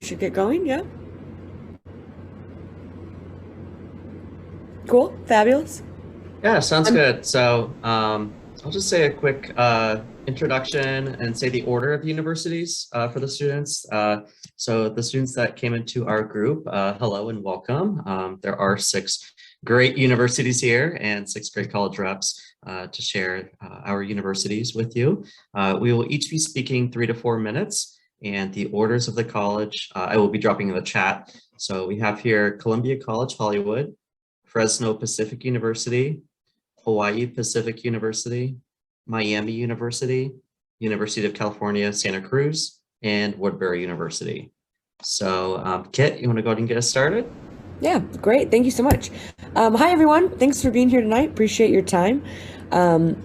Should get going, yeah. Cool, fabulous. Yeah, sounds Um, good. I'll just say a quick introduction and say the order of universities for the students. So the students that came into our group, hello and welcome. There are six great universities here and six great college reps to share our universities with you. We will each be speaking 3 to 4 minutes, and the orders of the college I will be dropping in the chat. So we have here Columbia College Hollywood, Fresno Pacific University, Hawaii Pacific University, Miami University, University of California, Santa Cruz, and Woodbury University. Kit, you want to go ahead and get us started? yeah, great. Thank you so much. Hi, everyone. Thanks for being here tonight. Appreciate your time. Um,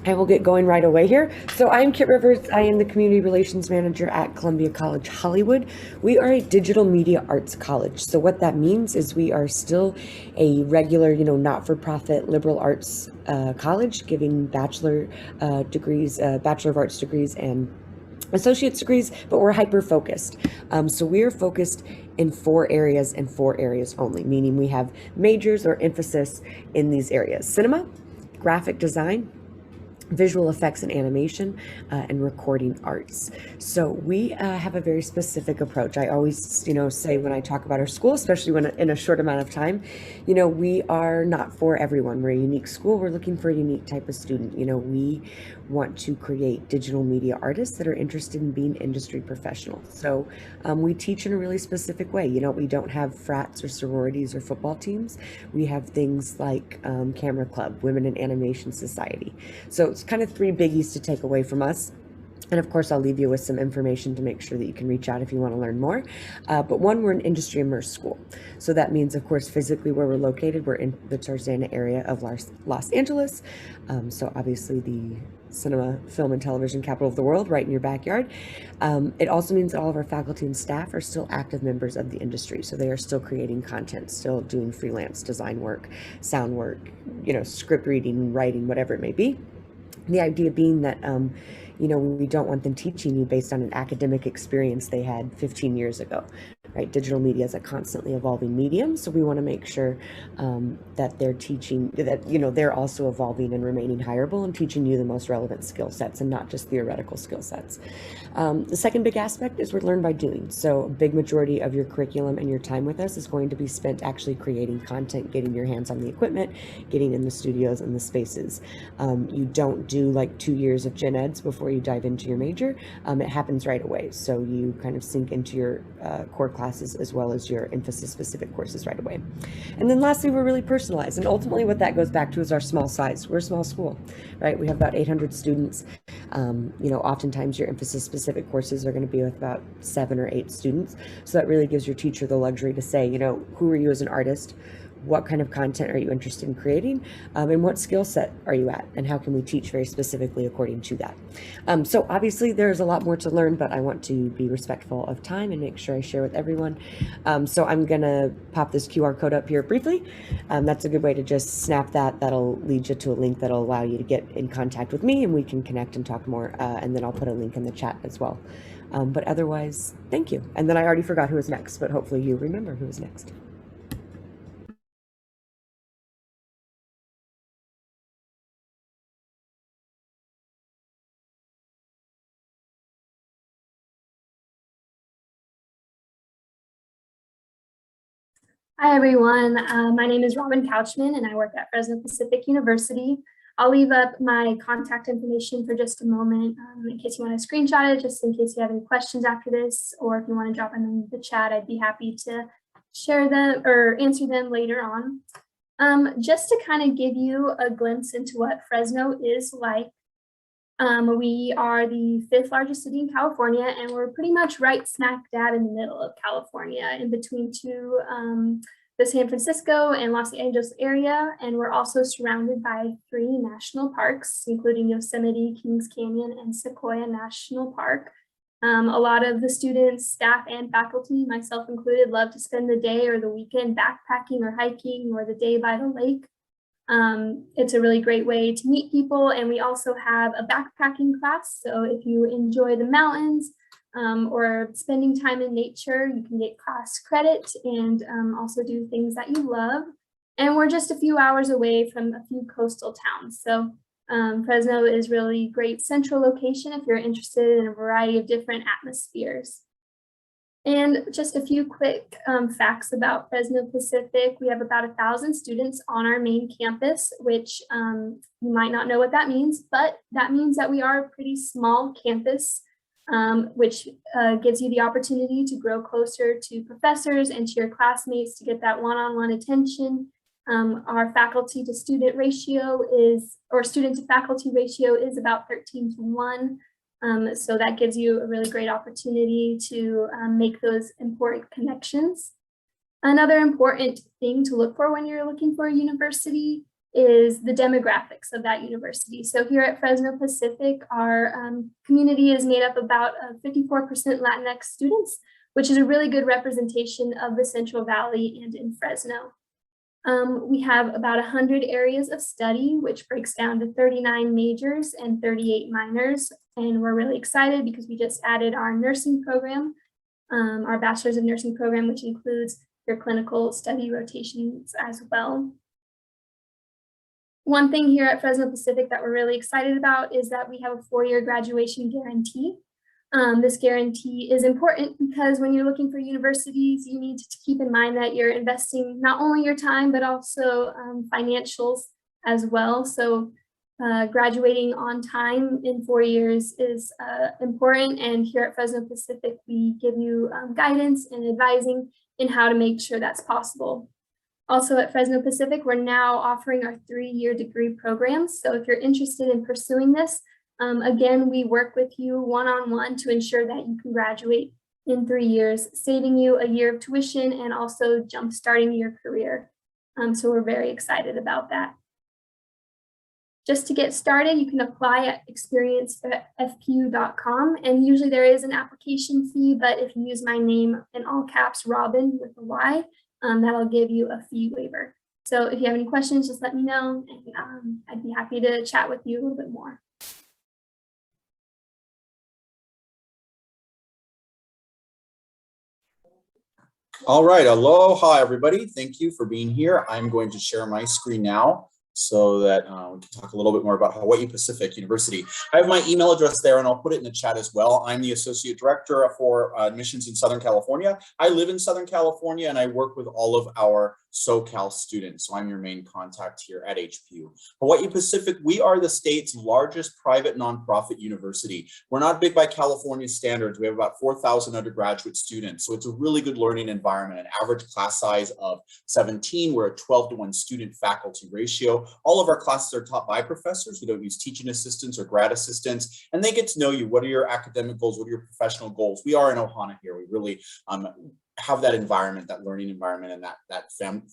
I will get going right away here. So I'm Kit Rivers. I am the Community Relations Manager at Columbia College Hollywood. We are a digital media arts college. So what that means is we are still a regular, not-for-profit liberal arts college, giving Bachelor of Arts degrees and associate's degrees, but we're hyper focused. So we're focused in four areas and four areas only, meaning we have majors or emphasis in these areas: cinema, graphic design, visual effects and animation, and recording arts. So we have a very specific approach. I always, say when I talk about our school, especially when in a short amount of time, we are not for everyone. We're a unique school. We're looking for a unique type of student. We want to create digital media artists that are interested in being industry professionals. So we teach in a really specific way. We don't have frats or sororities or football teams. We have things like Camera Club, Women in Animation Society. So it's kind of three biggies to take away from us. And of course, I'll leave you with some information to make sure that you can reach out if you want to learn more. But one, we're an industry immersed school. So that means, of course, physically where we're located, we're in the Tarzana area of Los Angeles. So obviously the cinema, film, and television capital of the world, right in your backyard. It also means that all of our faculty and staff are still active members of the industry. So they are still creating content, still doing freelance design work, sound work, script reading, writing, whatever it may be. The idea being that we don't want them teaching you based on an academic experience they had 15 years ago, right? Digital media is a constantly evolving medium, so we want to make sure that they're teaching, that they're also evolving and remaining hireable and teaching you the most relevant skill sets and not just theoretical skill sets. The second big aspect is we're learn by doing. So a big majority of your curriculum and your time with us is going to be spent actually creating content, getting your hands on the equipment, getting in the studios and the spaces. You don't do like 2 years of gen eds before you dive into your major. It happens right away. So you kind of sink into your core classes as well as your emphasis specific courses right away. And then lastly, we're really personalized. And ultimately what that goes back to is our small size. We're a small school, right? We have about 800 students. Oftentimes your emphasis specific courses are going to be with about 7 or 8 students. So that really gives your teacher the luxury to say, who are you as an artist? What kind of content are you interested in creating, and what skill set are you at, and how can we teach very specifically according to that. So obviously there's a lot more to learn, but I want to be respectful of time and make sure I share with everyone. So I'm gonna pop this QR code up here briefly. That's a good way to just snap that. That'll lead you to a link that'll allow you to get in contact with me and we can connect and talk more, and then I'll put a link in the chat as well. But otherwise, thank you. And then I already forgot who was next, but hopefully you remember who was next. Hi, everyone. My name is Robin Couchman, and I work at Fresno Pacific University. I'll leave up my contact information for just a moment in case you want to screenshot it, just in case you have any questions after this, or if you want to drop them in the chat, I'd be happy to share them or answer them later on. Just to kind of give you a glimpse into what Fresno is like. We are the 5th largest city in California, and we're pretty much right smack dab in the middle of California, in between the San Francisco and Los Angeles area. And we're also surrounded by 3 national parks, including Yosemite, Kings Canyon, and Sequoia National Park. A lot of the students, staff, and faculty, myself included, love to spend the day or the weekend backpacking or hiking, or the day by the lake. It's a really great way to meet people, and we also have a backpacking class. So if you enjoy the mountains, or spending time in nature. You can get class credit and also do things that you love. And we're just a few hours away from a few coastal towns. So Fresno is really a great central location if you're interested in a variety of different atmospheres. And just a few quick facts about Fresno Pacific. We have about 1,000 students on our main campus, which you might not know what that means, but that means that we are a pretty small campus, which gives you the opportunity to grow closer to professors and to your classmates to get that one-on-one attention. Our faculty to student ratio or student to faculty ratio is about 13:1. So that gives you a really great opportunity to make those important connections. Another important thing to look for when you're looking for a university is the demographics of that university. So here at Fresno Pacific, our community is made up about 54% Latinx students, which is a really good representation of the Central Valley and in Fresno. We have about 100 areas of study, which breaks down to 39 majors and 38 minors. And we're really excited because we just added our nursing program, our Bachelor's of Nursing program, which includes your clinical study rotations as well. One thing here at Fresno Pacific that we're really excited about is that we have a 4-year graduation guarantee. This guarantee is important because when you're looking for universities, you need to keep in mind that you're investing not only your time, but also financials as well. So graduating on time in 4 years is important. And here at Fresno Pacific, we give you guidance and advising in how to make sure that's possible. Also at Fresno Pacific, we're now offering our 3-year degree programs. So if you're interested in pursuing this, again, we work with you one-on-one to ensure that you can graduate in 3 years, saving you a year of tuition and also jump-starting your career. So we're very excited about that. Just to get started, you can apply at experiencefpu.com, and usually there is an application fee, but if you use my name in all caps, Robin with a Y, that'll give you a fee waiver. So if you have any questions, just let me know, and I'd be happy to chat with you a little bit more. All right, aloha everybody. Thank you for being here. I'm going to share my screen now so that we can talk a little bit more about Hawaii Pacific University. I have my email address there and I'll put it in the chat as well. I'm the Associate Director for Admissions in Southern California. I live in Southern California and I work with all of our SoCal students. So I'm your main contact here at HPU. Hawaii Pacific, we are the state's largest private nonprofit university. We're not big by California standards. We have about 4,000 undergraduate students. So it's a really good learning environment, an average class size of 17. We're a 12:1 student faculty ratio. All of our classes are taught by professors. We don't use teaching assistants or grad assistants, and they get to know you. What are your academic goals? What are your professional goals? We are in Ohana here. We really have that environment, that learning environment, and that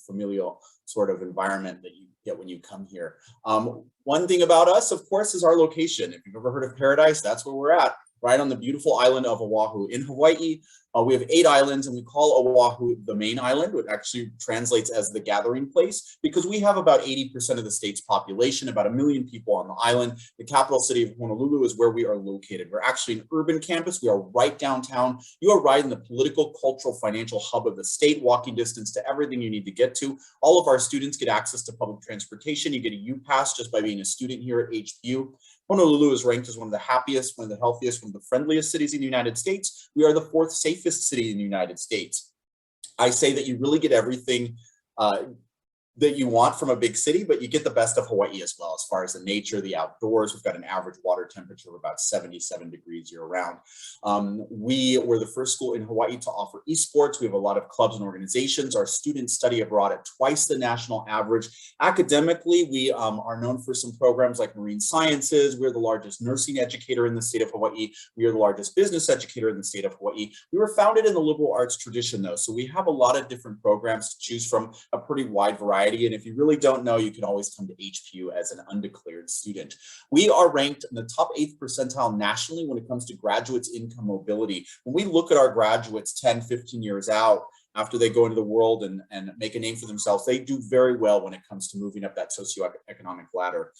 familial sort of environment that you get when you come here. One thing about us, of course, is our location. If you've ever heard of Paradise, that's where we're at, right on the beautiful island of Oahu. In Hawaii, we have 8 islands, and we call Oahu the main island, which actually translates as the gathering place, because we have about 80% of the state's population, about 1 million people on the island. The capital city of Honolulu is where we are located. We're actually an urban campus. We are right downtown. You are right in the political, cultural, financial hub of the state, walking distance to everything you need to get to. All of our students get access to public transportation. You get a U-Pass just by being a student here at HPU. Honolulu is ranked as one of the happiest, one of the healthiest, one of the friendliest cities in the United States. We are the 4th safest city in the United States. I say that you really get everything that you want from a big city, but you get the best of Hawaii as well, as far as the nature, the outdoors. We've got an average water temperature of about 77 degrees year round. We were the first school in Hawaii to offer esports. We have a lot of clubs and organizations. Our students study abroad at twice the national average. Academically, we are known for some programs like marine sciences. We're the largest nursing educator in the state of Hawaii. We are the largest business educator in the state of Hawaii. We were founded in the liberal arts tradition though, so we have a lot of different programs to choose from, a pretty wide variety. And if you really don't know, you can always come to HPU as an undeclared student. We are ranked in the top 8th percentile nationally when it comes to graduates' income mobility. When we look at our graduates 10, 15 years out, after they go into the world and make a name for themselves, they do very well when it comes to moving up that socioeconomic ladder.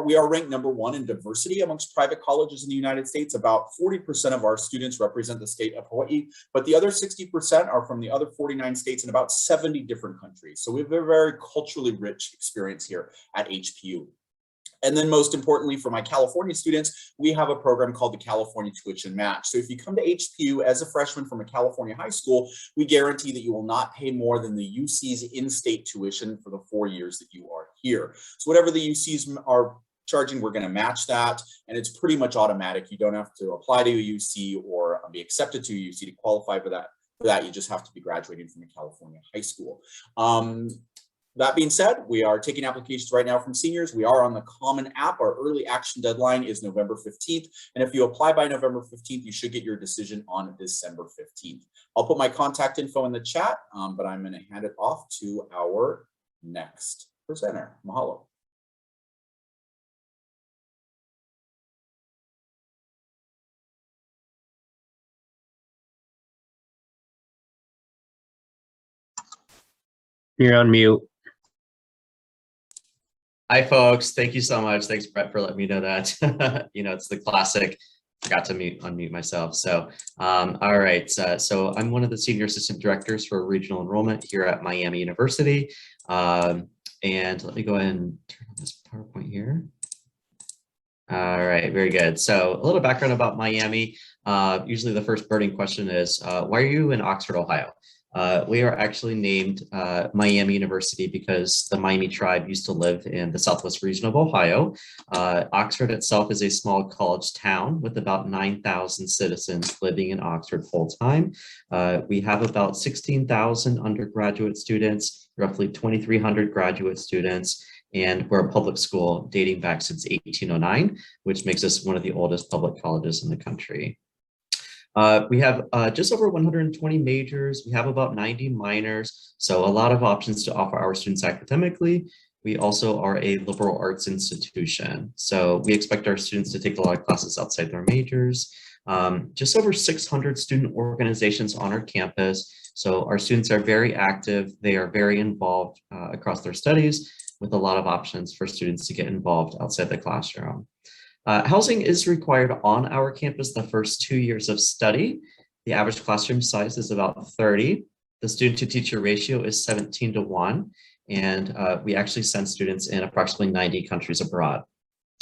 We are ranked #1 in diversity amongst private colleges in the United States. About 40% of our students represent the state of Hawaii, but the other 60% are from the other 49 states in about 70 different countries. So we have a very culturally rich experience here at HPU. And then most importantly, for my California students, we have a program called the California Tuition Match. So if you come to HPU as a freshman from a California high school, we guarantee that you will not pay more than the UC's in-state tuition for the 4 years that you are here. So whatever the UC's are charging, we're going to match that. And it's pretty much automatic. You don't have to apply to a UC or be accepted to a UC to qualify for that. You just have to be graduating from a California high school. That being said, we are taking applications right now from seniors. We are on the Common App. Our early action deadline is November 15th. And if you apply by November 15th, you should get your decision on December 15th. I'll put my contact info in the chat, but I'm going to hand it off to our next presenter. Mahalo. You're on mute. Hi, folks. Thank you so much. Thanks, Brett, for letting me know that. It's the classic. Forgot to unmute myself. So, all right. So I'm one of the senior assistant directors for regional enrollment here at Miami University. And let me go ahead and turn on this PowerPoint here. All right, very good. So a little background about Miami. Usually the first burning question is, why are you in Oxford, Ohio? We are actually named Miami University because the Miami tribe used to live in the southwest region of Ohio. Oxford itself is a small college town with about 9,000 citizens living in Oxford full-time. We have about 16,000 undergraduate students, roughly 2,300 graduate students, and we're a public school dating back since 1809, which makes us one of the oldest public colleges in the country. We have just over 120 majors. We have about 90 minors, so a lot of options to offer our students academically. We also are a liberal arts institution, so we expect our students to take a lot of classes outside their majors. Just over 600 student organizations on our campus, so our students are very active. They are very involved across their studies, with a lot of options for students to get involved outside the classroom. Housing is required on our campus the first 2 years of study. The average classroom size is about 30. The student to teacher ratio is 17:1. And we actually send students in approximately 90 countries abroad.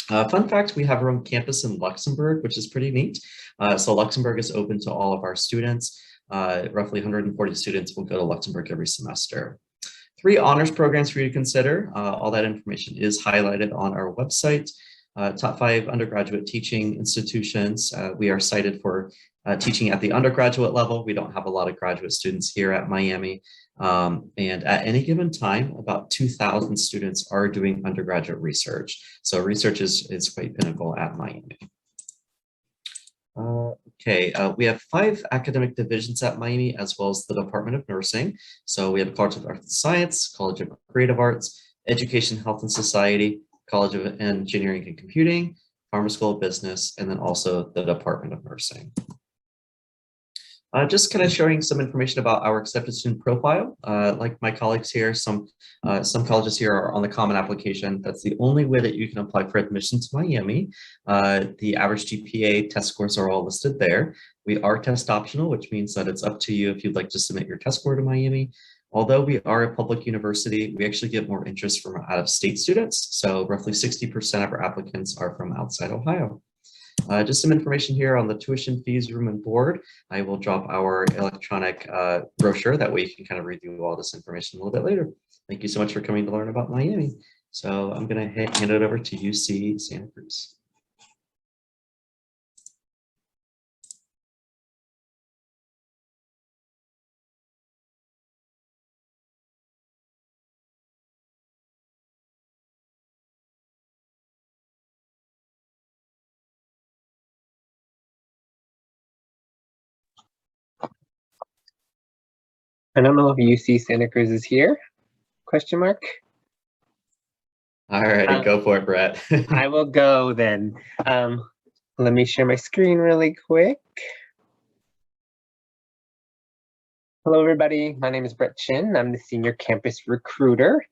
Fun fact, we have our own campus in Luxembourg, which is pretty neat. So Luxembourg is open to all of our students. Roughly 140 students will go to Luxembourg every semester. 3 honors programs for you to consider. All that information is highlighted on our website. Top 5 undergraduate teaching institutions. We are cited for teaching at the undergraduate level. We don't have a lot of graduate students here at Miami. And at any given time, about 2,000 students are doing undergraduate research. So research is quite pinnacle at Miami. We have 5 academic divisions at Miami, as well as the Department of Nursing. So we have a College of Arts and Science, College of Creative Arts, Education, Health and Society, College of Engineering and Computing, Pharma School of Business, and then also the Department of Nursing. Just kind of showing some information about our accepted student profile. Like my colleagues here, some colleges here are on the common application. That's the only way that you can apply for admission to Miami. The average GPA test scores are all listed there. We are test optional, which means that it's up to you if you'd like to submit your test score to Miami. Although we are a public university, we actually get more interest from out-of-state students. So roughly 60% of our applicants are from outside Ohio. Just some information here on the tuition fees, room and board. I will drop our electronic brochure. That way you can kind of review all this information a little bit later. Thank you so much for coming to learn about Miami. So I'm gonna hand it over to UC Santa Cruz. I don't know if UC Santa Cruz is here, question mark. All righty, go for it, Brett. I will go then. Let me share my screen really quick. Hello, everybody. My name is Brett Chin. I'm the senior campus recruiter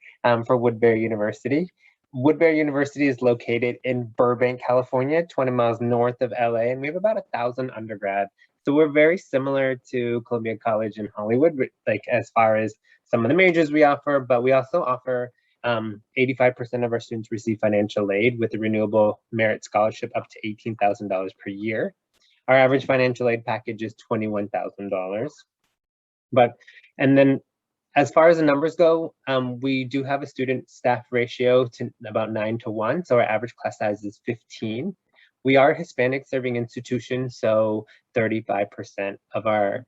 for Woodbury University. Woodbury University is located in Burbank, California, 20 miles north of LA, and we have about 1,000 undergrad. So we're very similar to Columbia College in Hollywood, like as far as some of the majors we offer, but we also offer 85% of our students receive financial aid with a renewable merit scholarship up to $18,000 per year. Our average financial aid package is $21,000. And then as far as the numbers go, we do have a student staff ratio to about 9:1. So our average class size is 15. We are a Hispanic serving institution, so 35% of our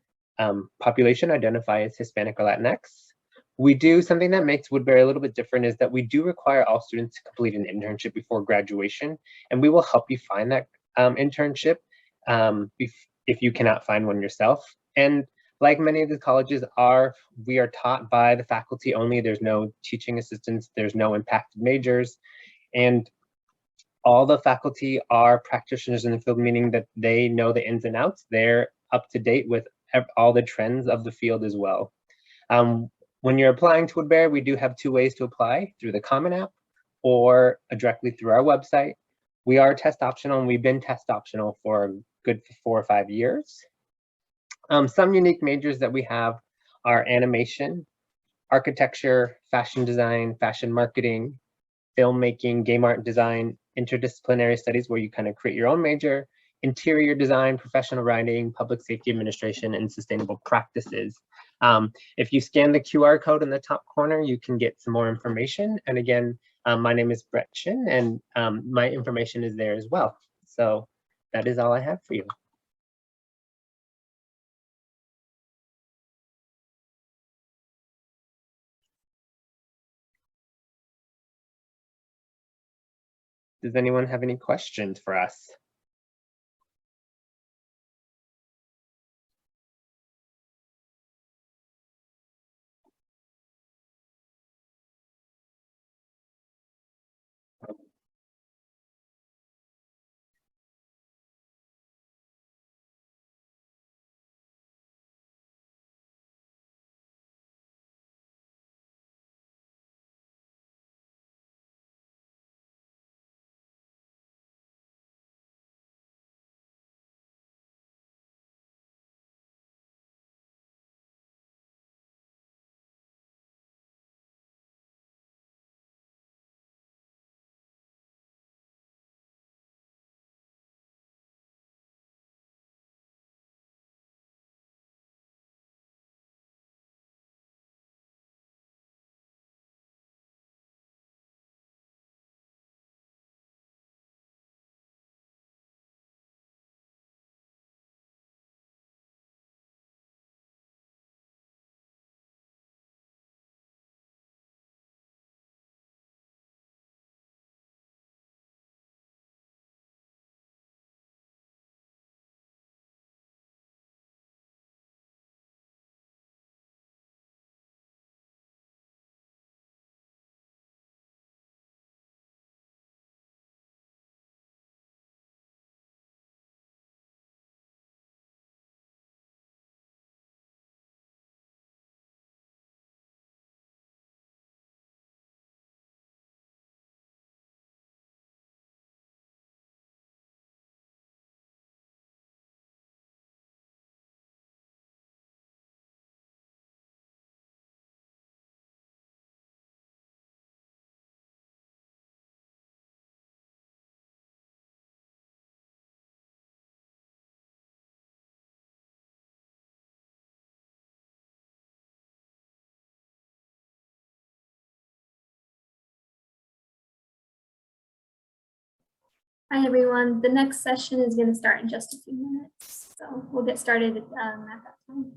population identify as Hispanic or Latinx. We do something that makes Woodbury a little bit different is that we do require all students to complete an internship before graduation, and we will help you find that internship if you cannot find one yourself. And like many of the colleges we are taught by the faculty only. There's no teaching assistants, there's no impacted majors, and all the faculty are practitioners in the field, meaning that they know the ins and outs. They're up to date with all the trends of the field as well. When you're applying to Woodbury, we do have 2 ways to apply, through the Common App or directly through our website. We are test optional, and we've been test optional for a good 4 or 5 years. Some unique majors that we have are animation, architecture, fashion design, fashion marketing, filmmaking, game art design, interdisciplinary studies where you kind of create your own major, interior design, professional writing, public safety administration, and sustainable practices. If you scan the QR code in the top corner, you can get some more information. And again, my name is Brett Chin, and my information is there as well. So that is all I have for you. Does anyone have any questions for us? Hi, everyone. The next session is going to start in just a few minutes. So we'll get started at that time.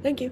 Thank you.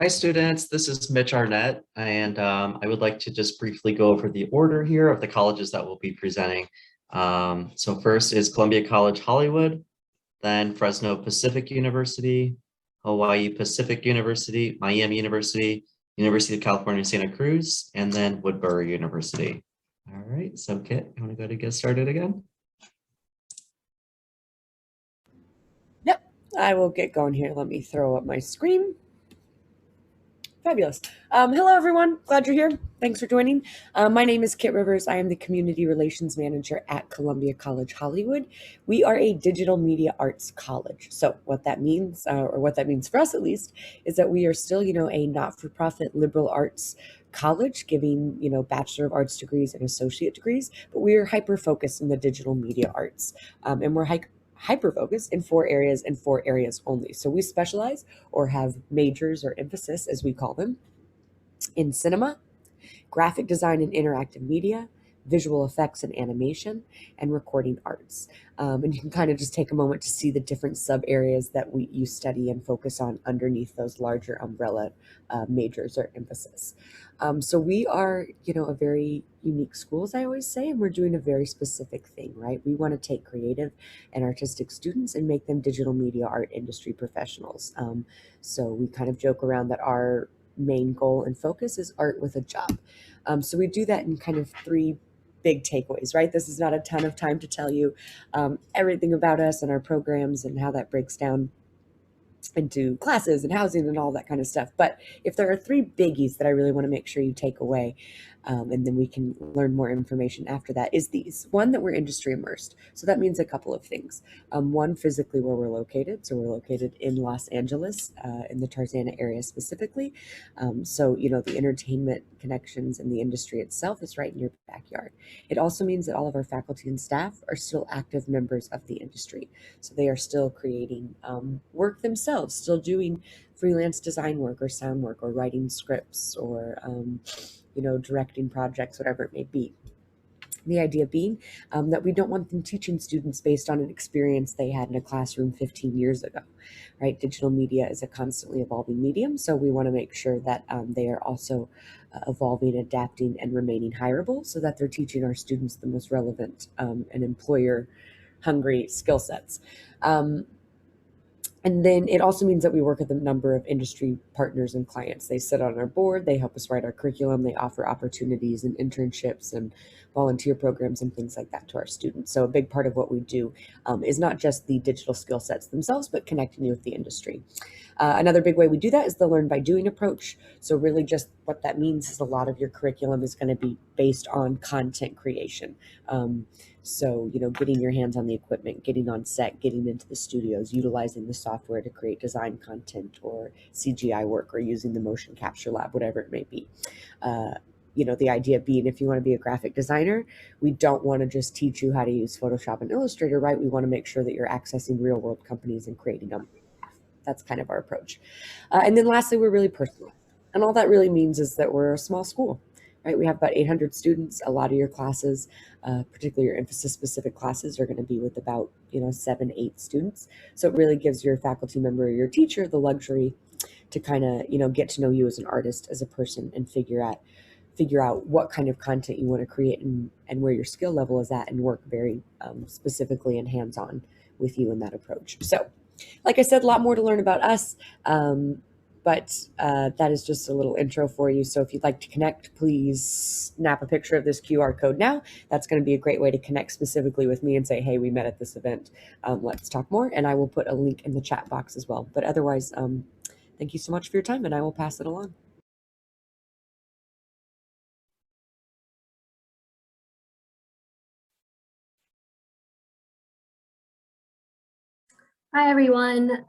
Hi, students. This is Mitch Arnett, and I would like to just briefly go over the order here of the colleges that will be presenting. So first is Columbia College Hollywood, then Fresno Pacific University, Hawaii Pacific University, Miami University, University of California, Santa Cruz, and then Woodbury University. All right, so Kit, you want to go to get started again? Yep, I will get going here. Let me throw up my screen. Fabulous. Hello, everyone. Glad you're here. Thanks for joining. My name is Kit Rivers. I am the Community Relations Manager at Columbia College Hollywood. We are a digital media arts college. So what that means, or what that means for us at least, is that we are still, a not-for-profit liberal arts college giving, Bachelor of Arts degrees and associate degrees, but we are hyper-focused in the digital media arts. And we're hyper-focused in 4 areas and 4 areas only. So we specialize or have majors or emphasis, as we call them, in cinema, graphic design and interactive media, visual effects and animation, and recording arts. And you can kind of just take a moment to see the different sub areas that you study and focus on underneath those larger umbrella majors or emphasis. So we are, a very unique school, as I always say, and we're doing a very specific thing, right? We want to take creative and artistic students and make them digital media art industry professionals. So we kind of joke around that our main goal and focus is art with a job. So we do that in kind of 3 big takeaways, right? This is not a ton of time to tell you everything about us and our programs and how that breaks down into classes and housing and all that kind of stuff. But if there are 3 biggies that I really want to make sure you take away, and then we can learn more information after that, is these. One, that we're industry immersed. So that means a couple of things. One, physically where we're located. So we're located in Los Angeles, in the Tarzana area specifically. So, the entertainment connections and the industry itself is right in your backyard. It also means that all of our faculty and staff are still active members of the industry. So they are still creating work themselves, still doing freelance design work or sound work or writing scripts or, directing projects, whatever it may be. The idea being that we don't want them teaching students based on an experience they had in a classroom 15 years ago, right? Digital media is a constantly evolving medium, so we want to make sure that they are also evolving, adapting, and remaining hireable so that they're teaching our students the most relevant and employer-hungry skill sets. And then it also means that we work with a number of industry partners and clients. They sit on our board, they help us write our curriculum, they offer opportunities and internships and volunteer programs and things like that to our students. So a big part of what we do is not just the digital skill sets themselves, but connecting you with the industry. Another big way we do that is the learn by doing approach. So really just what that means is a lot of your curriculum is going to be based on content creation. So, getting your hands on the equipment, getting on set, getting into the studios, utilizing the software to create design content or CGI work or using the motion capture lab, whatever it may be. The idea being if you want to be a graphic designer, we don't want to just teach you how to use Photoshop and Illustrator, right? We want to make sure that you're accessing real world companies and creating them. That's kind of our approach. And then lastly, we're really personal. And all that really means is that we're a small school. Right, we have about 800 students. A lot of your classes, particularly your emphasis-specific classes, are going to be with about 7, 8 students. So it really gives your faculty member or your teacher the luxury to kind of get to know you as an artist, as a person, and figure out what kind of content you want to create and where your skill level is at, and work very specifically and hands-on with you in that approach. So, like I said, a lot more to learn about us. But that is just a little intro for you. So if you'd like to connect, please snap a picture of this QR code now. That's going to be a great way to connect specifically with me and say, hey, we met at this event. Let's talk more. And I will put a link in the chat box as well. But otherwise, thank you so much for your time, and I will pass it along. Hi, everyone.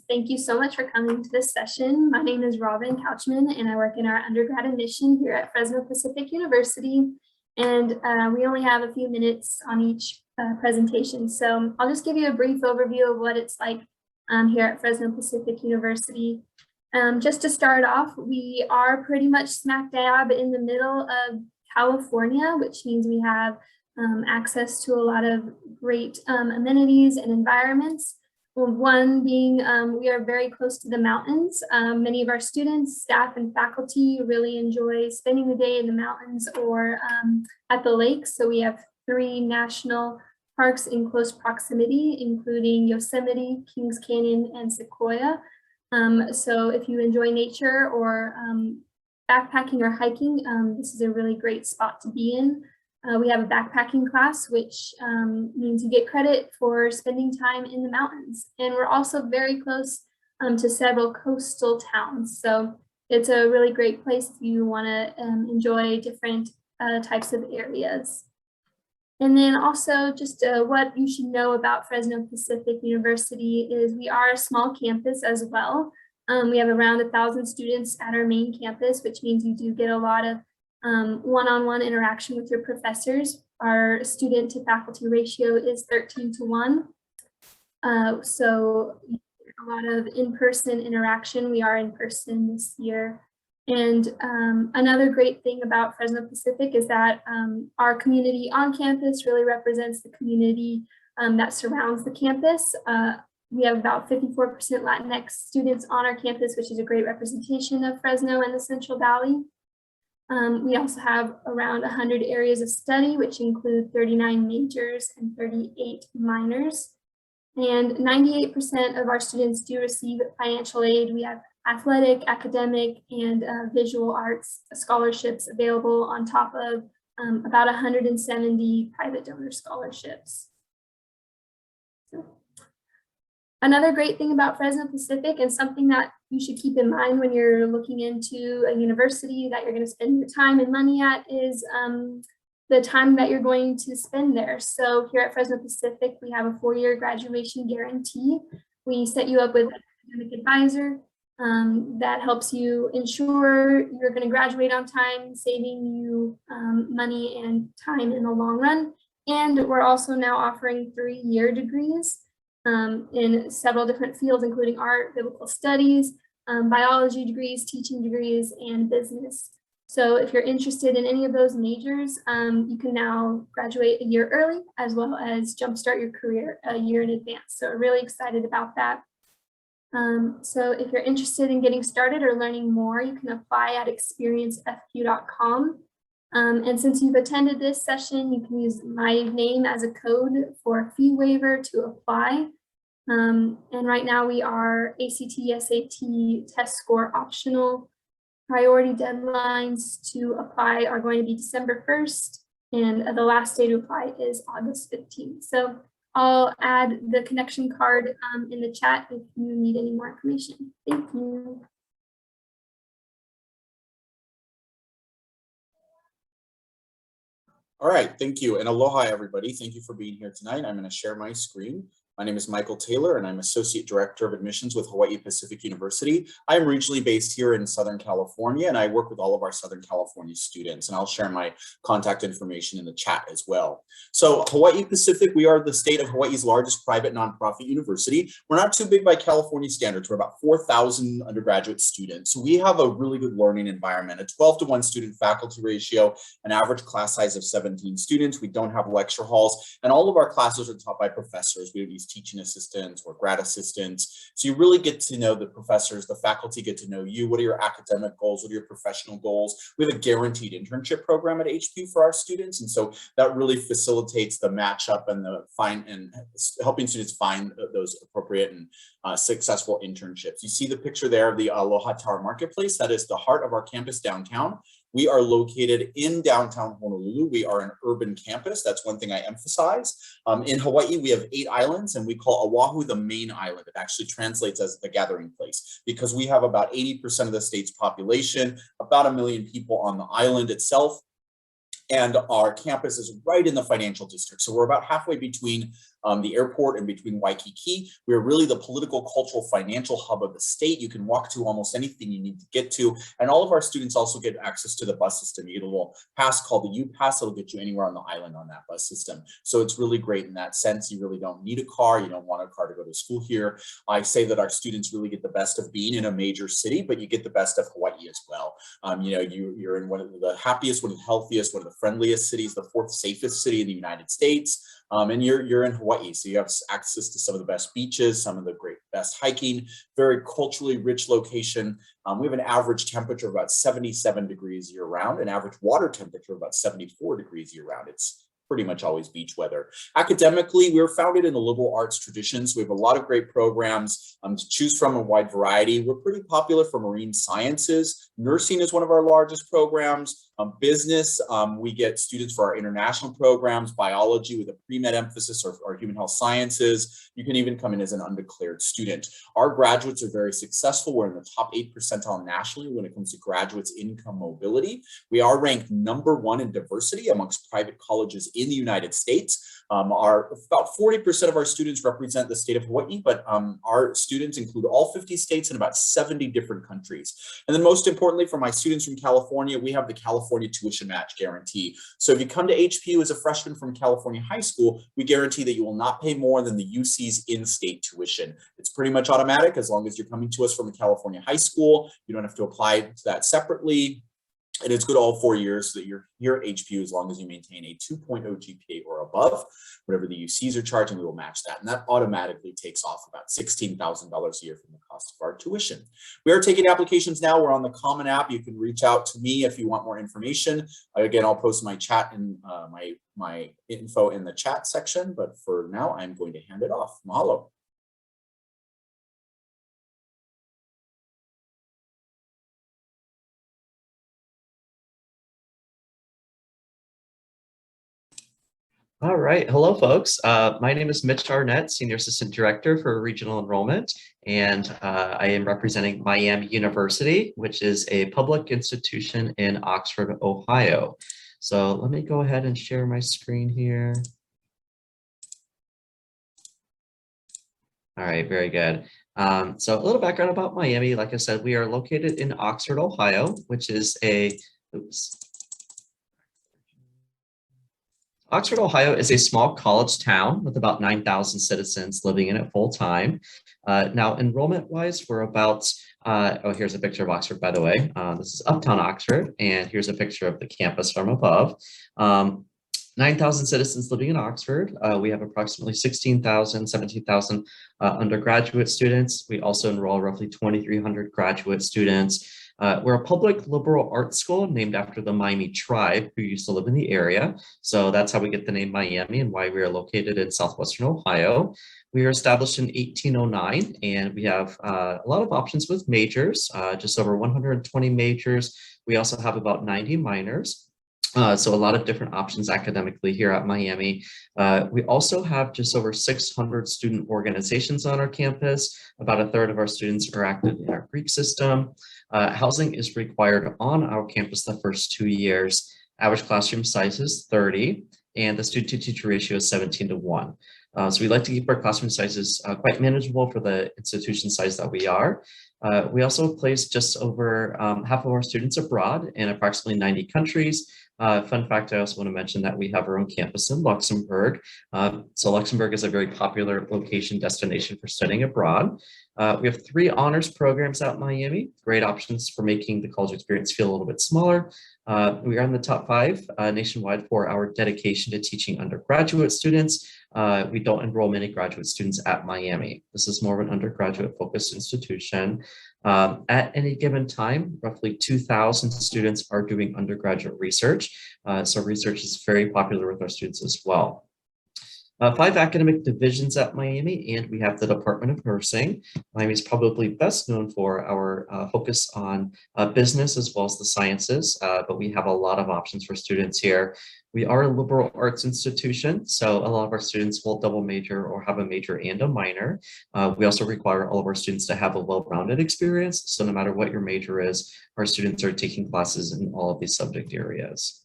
Thank you so much for coming to this session. My name is Robin Couchman, and I work in our undergrad admission here at Fresno Pacific University. And we only have a few minutes on each presentation. So I'll just give you a brief overview of what it's like here at Fresno Pacific University. Just to start off, we are pretty much smack dab in the middle of California, which means we have access to a lot of great amenities and environments. Well, one being we are very close to the mountains. Many of our students, staff, and faculty really enjoy spending the day in the mountains or at the lakes. So we have 3 national parks in close proximity, including Yosemite, Kings Canyon, and Sequoia. So if you enjoy nature or backpacking or hiking, this is a really great spot to be in. We have a backpacking class, which means you get credit for spending time in the mountains. And we're also very close to several coastal towns. So it's a really great place if you want to enjoy different types of areas. And then also just what you should know about Fresno Pacific University is we are a small campus as well. We have around 1,000 students at our main campus, which means you do get a lot of one-on-one interaction with your professors. Our student to faculty ratio is 13:1. So a lot of in-person interaction. We are in person this year. And another great thing about Fresno Pacific is that our community on campus really represents the community that surrounds the campus. We have about 54% Latinx students on our campus, which is a great representation of Fresno and the Central Valley. We also have around 100 areas of study, which include 39 majors and 38 minors. And 98% of our students do receive financial aid. We have athletic, academic, and visual arts scholarships available on top of about 170 private donor scholarships. Another great thing about Fresno Pacific, and something that you should keep in mind when you're looking into a university that you're going to spend your time and money at, is the time that you're going to spend there. So here at Fresno Pacific, we have a 4-year graduation guarantee. We set you up with an academic advisor that helps you ensure you're going to graduate on time, saving you money and time in the long run. And we're also now offering 3-year degrees in several different fields, including art, biblical studies, biology degrees, teaching degrees, and business. So if you're interested in any of those majors, you can now graduate a year early, as well as jumpstart your career a year in advance. So we're really excited about that. So if you're interested in getting started or learning more, you can apply at experiencefq.com. And since you've attended this session, you can use my name as a code for a fee waiver to apply. And right now we are ACT, SAT test score optional. Priority deadlines to apply are going to be December 1st, and the last day to apply is August 15th. So I'll add the connection card in the chat if you need any more information. Thank you. All right, thank you. And aloha, everybody. Thank you for being here tonight. I'm going to share my screen. My name is Michael Taylor, and I'm Associate Director of Admissions with Hawaii Pacific University. I'm regionally based here in Southern California, and I work with all of our Southern California students, and I'll share my contact information in the chat as well. So Hawaii Pacific, we are the state of Hawaii's largest private nonprofit university. We're not too big by California standards. We're about 4,000 undergraduate students. So we have a really good learning environment, a 12:1 student faculty ratio, an average class size of 17 students. We don't have lecture halls, and all of our classes are taught by professors. We have these teaching assistants or grad assistants. So you really get to know the professors, the faculty get to know you. What are your academic goals? What are your professional goals? We have a guaranteed internship program at HPU for our students. And so that really facilitates the matchup and the helping students find those appropriate and successful internships. You see the picture there of the Aloha Tower Marketplace. That is the heart of our campus downtown. We are located in downtown Honolulu. We are an urban campus. That's one thing I emphasize. In Hawaii, we have 8 islands, and we call Oahu the main island. It actually translates as the gathering place because we have about 80% of the state's population, about 1 million people on the island itself. And our campus is right in the financial district. So we're about halfway between the airport and between Waikiki. We're really the political, cultural, financial hub of the state. You can walk to almost anything you need to get to. And all of our students also get access to the bus system. You get a little pass called the U-Pass. It'll get you anywhere on the island on that bus system. So it's really great in that sense. You really don't need a car. You don't want a car to go to school here. I say that our students really get the best of being in a major city, but you get the best of Hawaii as well. You know, you're in one of the happiest, one of the healthiest, one of the friendliest cities, the fourth safest city in the United States. And you're in Hawaii, so you have access to some of the best beaches, some of the best hiking, very culturally rich location. We have an average temperature of about 77 degrees year round, an average water temperature of about 74 degrees year round. It's pretty much always beach weather. Academically, we were founded in the liberal arts traditions. We have a lot of great programs to choose from, a wide variety. We're pretty popular for marine sciences. Nursing is one of our largest programs. Business, we get students for our international programs, biology with a pre-med emphasis, or human health sciences. You can even come in as an undeclared student. Our graduates are very successful. We're in the top 8 percentile nationally when it comes to graduates' income mobility. We are ranked #1 in diversity amongst private colleges in the United States. About 40% of our students represent the state of Hawaii, but our students include all 50 states and about 70 different countries. And then most importantly, for my students from California, we have the California tuition match guarantee. So if you come to HPU as a freshman from California high school, we guarantee that you will not pay more than the UC's in-state tuition. It's pretty much automatic as long as you're coming to us from a California high school. You don't have to apply to that separately. And it's good all 4 years so that you're here at HPU as long as you maintain a 2.0 GPA or above. Whatever the UCs are charging, we will match that. And that automatically takes off about $16,000 a year from the cost of our tuition. We are taking applications now. We're on the Common App. You can reach out to me if you want more information. Again, I'll post my chat and my info in the chat section. But for now, I'm going to hand it off. Mahalo. All right. Hello, folks. My name is Mitch Arnett, Senior Assistant Director for Regional Enrollment, and I am representing Miami University, which is a public institution in Oxford, Ohio. So let me go ahead and share my screen here. All right, very good. So a little background about Miami. Like I said, we are located in Oxford, Ohio, which is Oxford, Ohio is a small college town with about 9,000 citizens living in it full time. Now, enrollment-wise, we're about, here's a picture of Oxford, by the way. This is Uptown Oxford, and here's a picture of the campus from above. 9,000 citizens living in Oxford. We have approximately 16,000, 17,000 undergraduate students. We also enroll roughly 2,300 graduate students. We're a public liberal arts school named after the Miami tribe who used to live in the area. So that's how we get the name Miami and why we are located in southwestern Ohio. We were established in 1809, and we have a lot of options with majors, just over 120 majors. We also have about 90 minors. So a lot of different options academically here at Miami. We also have just over 600 student organizations on our campus. About a third of our students are active in our Greek system. Housing is required on our campus the first 2 years. Average classroom size is 30, and the student-to-teacher ratio is 17:1. So we like to keep our classroom sizes quite manageable for the institution size that we are. We also place just over half of our students abroad in approximately 90 countries. Fun fact, I also want to mention that we have our own campus in Luxembourg. So Luxembourg is a very popular location destination for studying abroad. We have 3 honors programs at Miami, great options for making the college experience feel a little bit smaller. We are in the top 5 nationwide for our dedication to teaching undergraduate students. We don't enroll many graduate students at Miami. This is more of an undergraduate focused institution. At any given time, roughly 2,000 students are doing undergraduate research. So research is very popular with our students as well. 5 academic divisions at Miami, and we have the Department of Nursing. Miami is probably best known for our focus on business as well as the sciences, but we have a lot of options for students here. We are a liberal arts institution, so a lot of our students will double major or have a major and a minor. We also require all of our students to have a well-rounded experience, so no matter what your major is, our students are taking classes in all of these subject areas.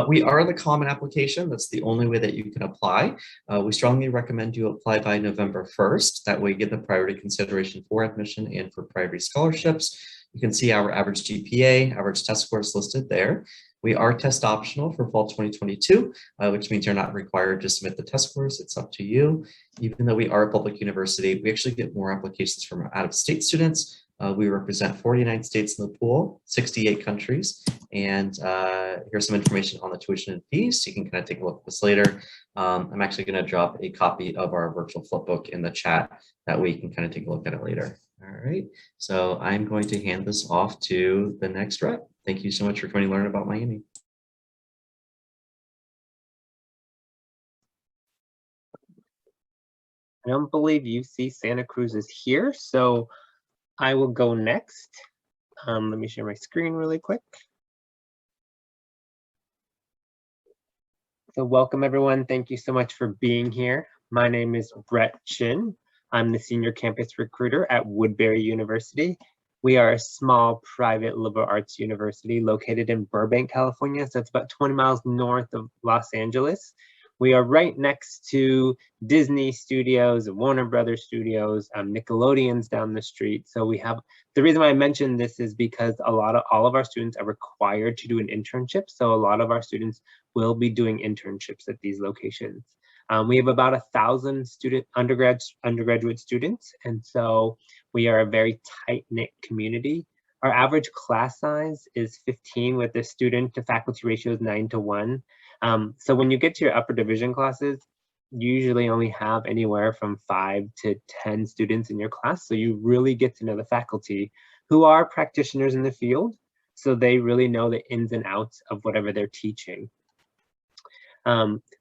We are the Common Application. That's the only way that you can apply. We strongly recommend you apply by November 1st. That way you get the priority consideration for admission and for priority scholarships. You can see our average GPA, average test scores listed there. We are test optional for fall 2022, which means you're not required to submit the test scores. It's up to you. Even though we are a public university, we actually get more applications from out-of-state students. We represent 49 states in the pool, 68 countries. And here's some information on the tuition and fees. So you can kind of take a look at this later. I'm actually going to drop a copy of our virtual flipbook in the chat. That way you can kind of take a look at it later. All right. So I'm going to hand this off to the next rep. Thank you so much for coming to learn about Miami. I don't believe UC Santa Cruz is here, so I will go next. Let me share my screen really quick. So welcome everyone. Thank you so much for being here. My name is Brett Chin. I'm the senior campus recruiter at Woodbury University. We are a small private liberal arts university located in Burbank, California. So it's about 20 miles north of Los Angeles. We are right next to Disney Studios and Warner Brothers Studios, Nickelodeon's down the street. So we have, the reason why I mentioned this is because all of our students are required to do an internship. So a lot of our students will be doing internships at these locations. We have about 1,000 undergraduate students, and so we are a very tight-knit community. Our average class size is 15 with the student to faculty ratio is 9:1. So when you get to your upper division classes, you usually only have anywhere from 5 to 10 students in your class. So you really get to know the faculty who are practitioners in the field. So they really know the ins and outs of whatever they're teaching.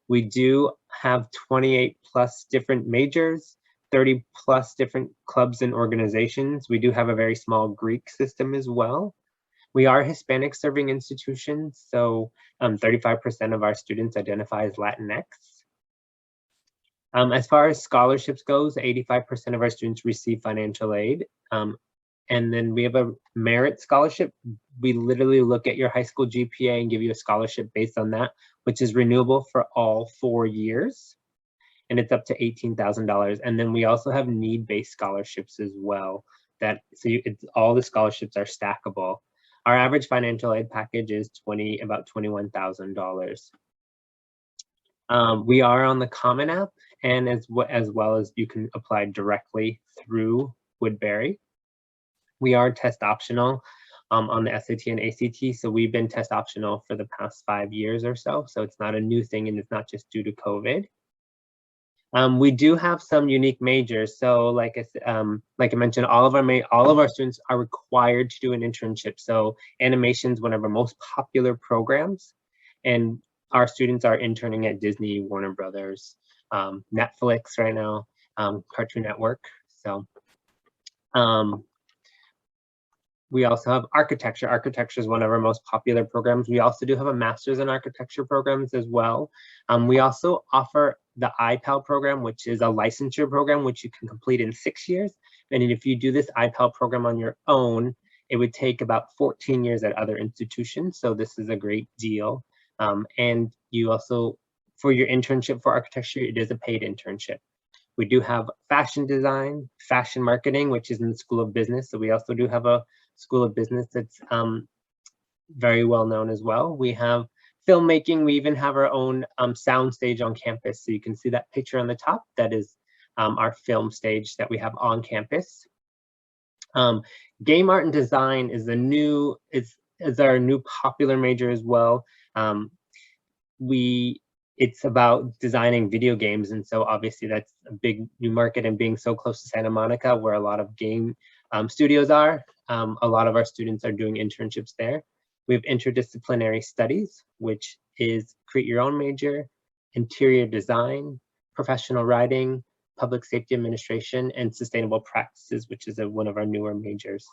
We do have 28 plus different majors, 30 plus different clubs and organizations. We do have a very small Greek system as well. We are Hispanic serving institutions, so 35% of our students identify as Latinx. As far as scholarships goes, 85% of our students receive financial aid. And then we have a merit scholarship. We literally look at your high school GPA and give you a scholarship based on that, which is renewable for all 4 years. And it's up to $18,000. And then we also have need-based scholarships as well. All the scholarships are stackable. Our average financial aid package is about $21,000. We are on the Common App, and as well as you can apply directly through Woodbury. We are test optional on the SAT and ACT, so we've been test optional for the past 5 years or so. So it's not a new thing, and it's not just due to COVID. We do have some unique majors. So like I mentioned, all of our students are required to do an internship. So animation is one of our most popular programs, and our students are interning at Disney, Warner Brothers, Netflix right now, Cartoon Network. So we also have architecture. Architecture is one of our most popular programs. We also do have a master's in architecture programs as well. We also offer the IPAL program, which is a licensure program, which you can complete in 6 years. And if you do this IPAL program on your own, it would take about 14 years at other institutions. So this is a great deal. And you also, for your internship for architecture, it is a paid internship. We do have fashion design, fashion marketing, which is in the School of Business. So we also do have a School of Business that's very well known as well. We have filmmaking. We even have our own sound stage on campus. So you can see that picture on the top. That is our film stage that we have on campus. Game art and design is our new popular major as well. It's about designing video games, and so obviously that's a big new market, and being so close to Santa Monica where a lot of game studios are, a lot of our students are doing internships there. We have interdisciplinary studies, which is create your own major, interior design, professional writing, public safety administration, and sustainable practices, which is one of our newer majors.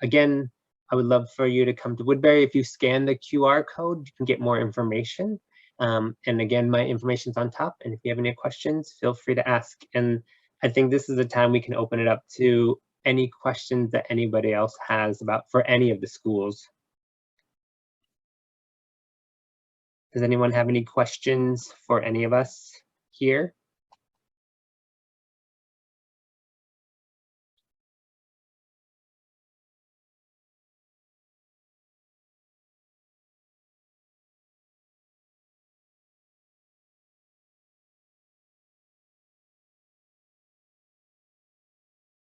Again, I would love for you to come to Woodbury. If you scan the QR code, you can get more information. And again, my information's on top. And if you have any questions, feel free to ask. And I think this is the time we can open it up to any questions that anybody else has for any of the schools. Does anyone have any questions for any of us here?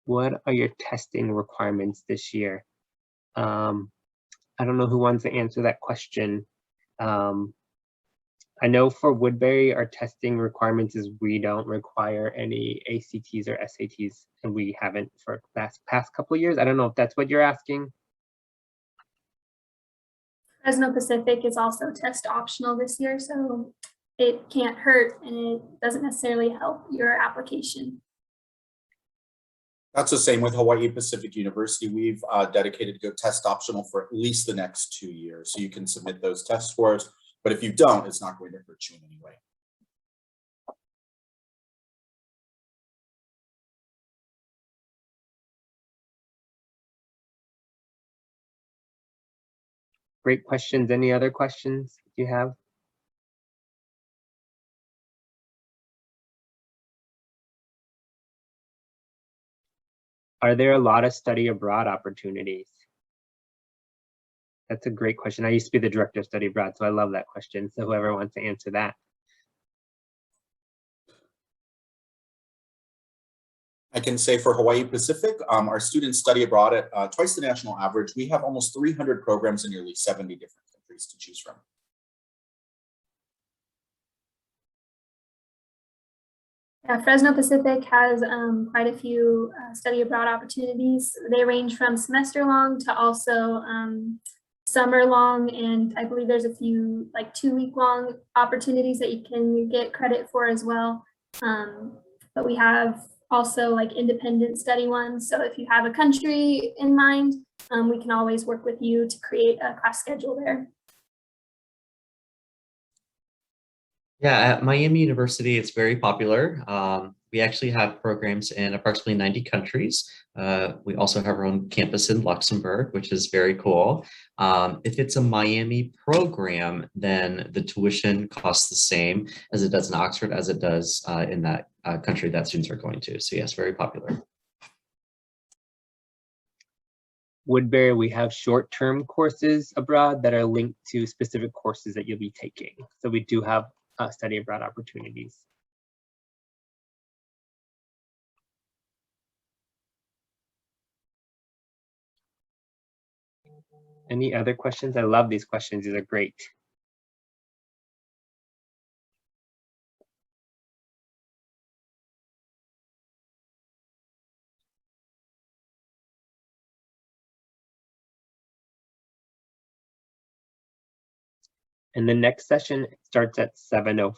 What are your testing requirements this year? I don't know who wants to answer that question. I know for Woodbury, our testing requirements is we don't require any ACTs or SATs, and we haven't for the past couple of years. I don't know if that's what you're asking. Fresno Pacific is also test optional this year, so it can't hurt and it doesn't necessarily help your application. That's the same with Hawaii Pacific University. We've dedicated Go Test optional for at least the next 2 years. So you can submit those test scores, but if you don't, it's not going to hurt you in any way. Great questions. Any other questions you have? Are there a lot of study abroad opportunities? That's a great question. I used to be the director of study abroad, so I love that question. So whoever wants to answer that. I can say for Hawaii Pacific, our students study abroad at twice the national average. We have almost 300 programs in nearly 70 different countries to choose from. Yeah, Fresno Pacific has quite a few study abroad opportunities. They range from semester long to also summer long, and I believe there's a few like 2-week long opportunities that you can get credit for as well. But we have also like independent study ones. So if you have a country in mind, we can always work with you to create a class schedule there. Yeah, at Miami University, it's very popular. We actually have programs in approximately 90 countries. We also have our own campus in Luxembourg, which is very cool. If it's a Miami program, then the tuition costs the same as it does in Oxford, as it does in that country that students are going to. So yes, very popular. Woodbury, we have short-term courses abroad that are linked to specific courses that you'll be taking. So we do have study abroad opportunities. Any other questions? I love these questions. These are great. And the next session starts at 7:05.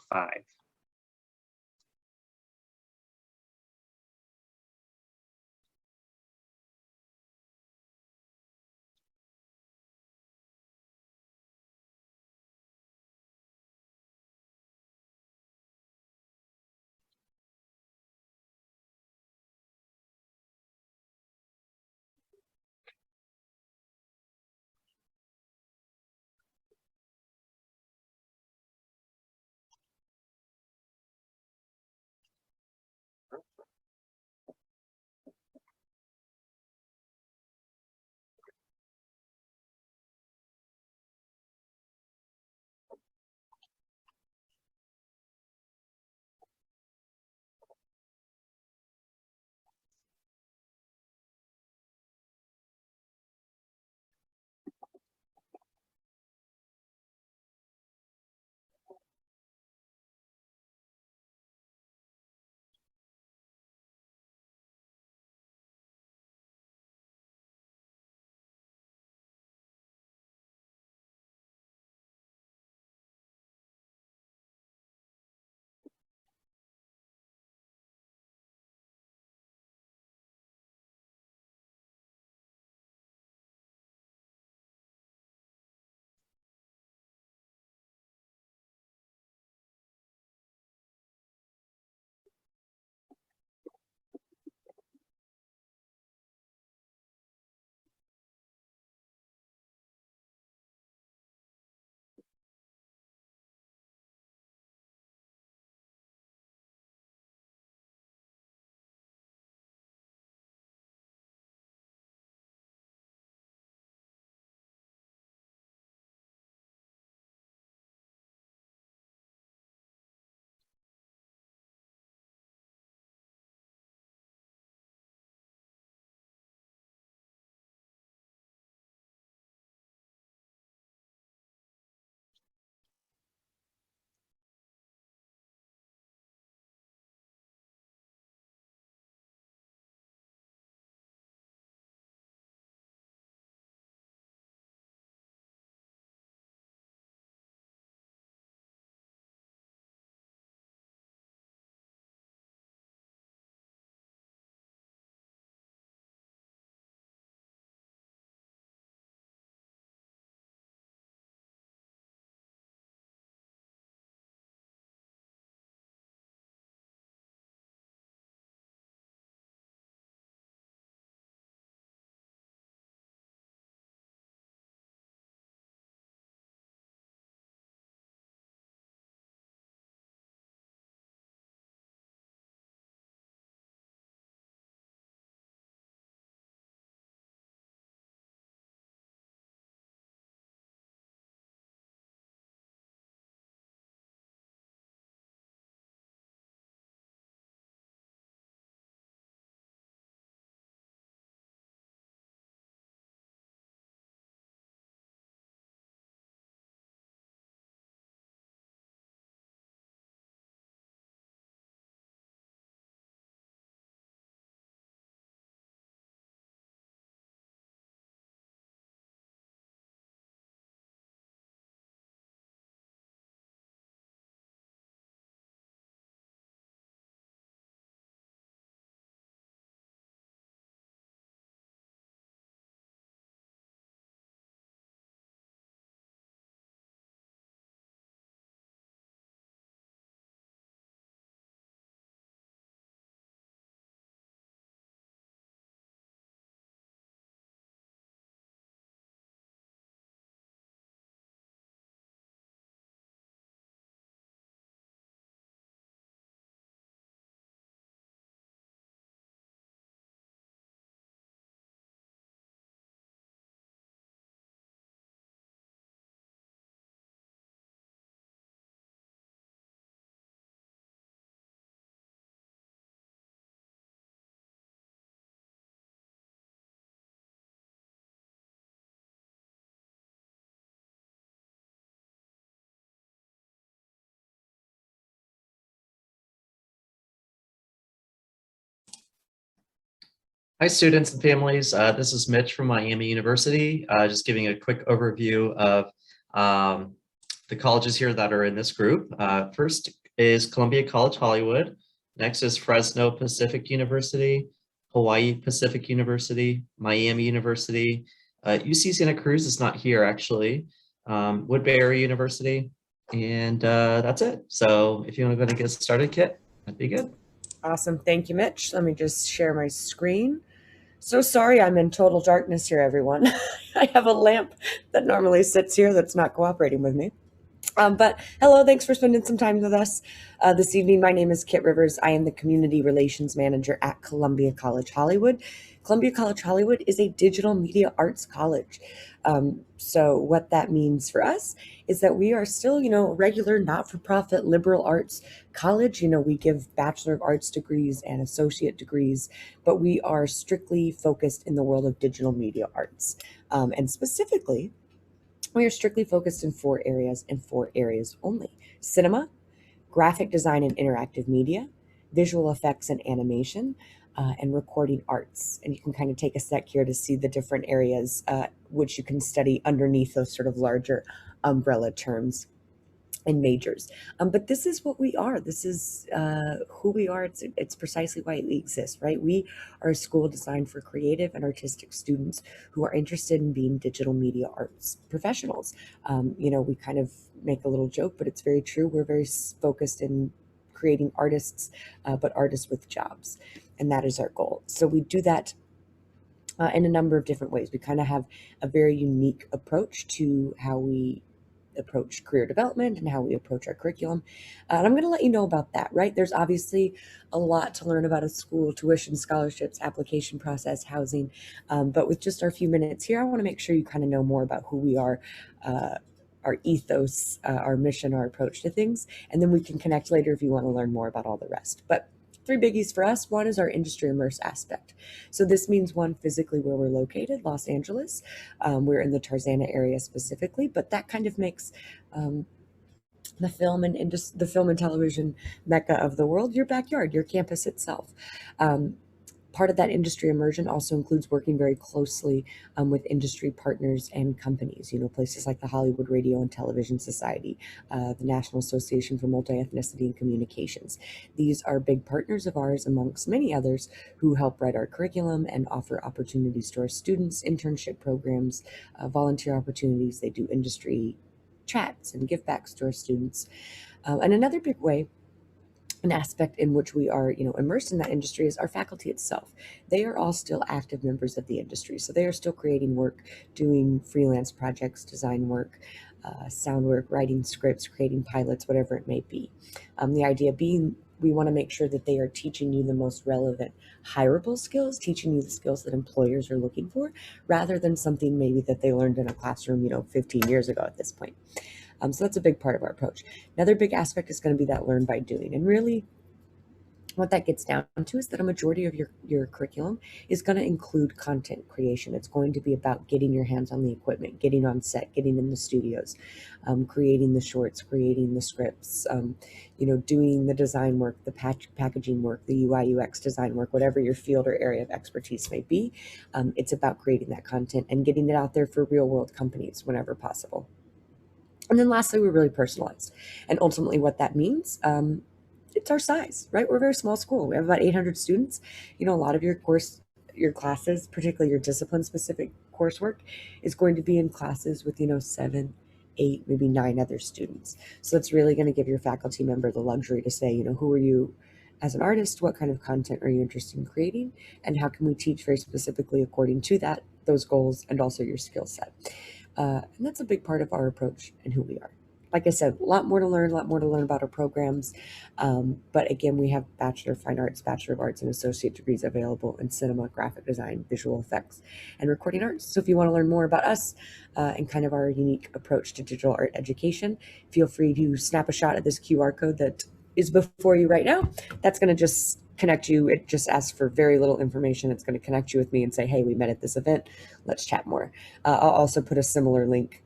Hi, students and families. This is Mitch from Miami University, just giving a quick overview of the colleges here that are in this group. First is Columbia College Hollywood. Next is Fresno Pacific University, Hawaii Pacific University, Miami University. UC Santa Cruz is not here, actually. Woodbury University, and that's it. So if you want to go and get started, Kit, that'd be good. Awesome. Thank you, Mitch. Let me just share my screen. So sorry I'm in total darkness here, everyone. I have a lamp that normally sits here that's not cooperating with me. But hello, thanks for spending some time with us this evening. My name is Kit Rivers. I am the Community Relations Manager at Columbia College Hollywood. Columbia College Hollywood is a digital media arts college. So what that means for us is that we are still, regular, not-for-profit liberal arts college. We give Bachelor of Arts degrees and associate degrees, but we are strictly focused in the world of digital media arts. And specifically, we are strictly focused in 4 areas and 4 areas only: cinema, graphic design and interactive media, visual effects and animation, and recording arts. And you can kind of take a sec here to see the different areas which you can study underneath those sort of larger umbrella terms and majors. But this is what we are. This is who we are. It's precisely why we exist, right? We are a school designed for creative and artistic students who are interested in being digital media arts professionals. We kind of make a little joke, but it's very true. We're very focused in creating artists, but artists with jobs. And that is our goal. So we do that in a number of different ways. We kind of have a very unique approach to how we approach career development and how we approach our curriculum. And I'm going to let you know about that, right? There's obviously a lot to learn about a school: tuition, scholarships, application process, housing. But with just our few minutes here, I want to make sure you kind of know more about who we are, our ethos, our mission, our approach to things. And then we can connect later if you want to learn more about all the rest. But 3 biggies for us. One is our industry immerse aspect. So this means, one, physically where we're located, Los Angeles. We're in the Tarzana area specifically, but that kind of makes the film and television mecca of the world your backyard, your campus itself. Part of that industry immersion also includes working very closely with industry partners and companies, places like the Hollywood Radio and Television Society, the National Association for Multi-Ethnicity and Communications. These are big partners of ours, amongst many others, who help write our curriculum and offer opportunities to our students, internship programs, volunteer opportunities. They do industry chats and give backs to our students. And another big way, an aspect in which we are, immersed in that industry, is our faculty itself. They are all still active members of the industry. So they are still creating work, doing freelance projects, design work, sound work, writing scripts, creating pilots, whatever it may be. The idea being, we want to make sure that they are teaching you the most relevant, hireable skills, teaching you the skills that employers are looking for, rather than something maybe that they learned in a classroom, 15 years ago at this point. So that's a big part of our approach. Another big aspect is going to be that learn by doing. And really, what that gets down to is that a majority of your curriculum is going to include content creation. It's going to be about getting your hands on the equipment, getting on set, getting in the studios, creating the shorts, creating the scripts, doing the design work, the packaging work, the UI UX design work, whatever your field or area of expertise may be. It's about creating that content and getting it out there for real world companies whenever possible. And then lastly, we're really personalized. And ultimately what that means, it's our size, right? We're a very small school. We have about 800 students. A lot of your classes, particularly your discipline specific coursework, is going to be in classes with, 7, 8, maybe 9 other students. So it's really going to give your faculty member the luxury to say, who are you as an artist? What kind of content are you interested in creating? And how can we teach very specifically according to those goals and also your skill set? And that's a big part of our approach and who we are. Like I said, a lot more to learn about our programs. But again, we have Bachelor of Fine Arts, Bachelor of Arts, and Associate degrees available in cinema, graphic design, visual effects, and recording arts. So if you want to learn more about us and kind of our unique approach to digital art education, feel free to snap a shot at this QR code that is before you right now. That's going to just connect you. It just asks for very little information. It's going to connect you with me and say, hey, we met at this event. Let's chat more. I'll also put a similar link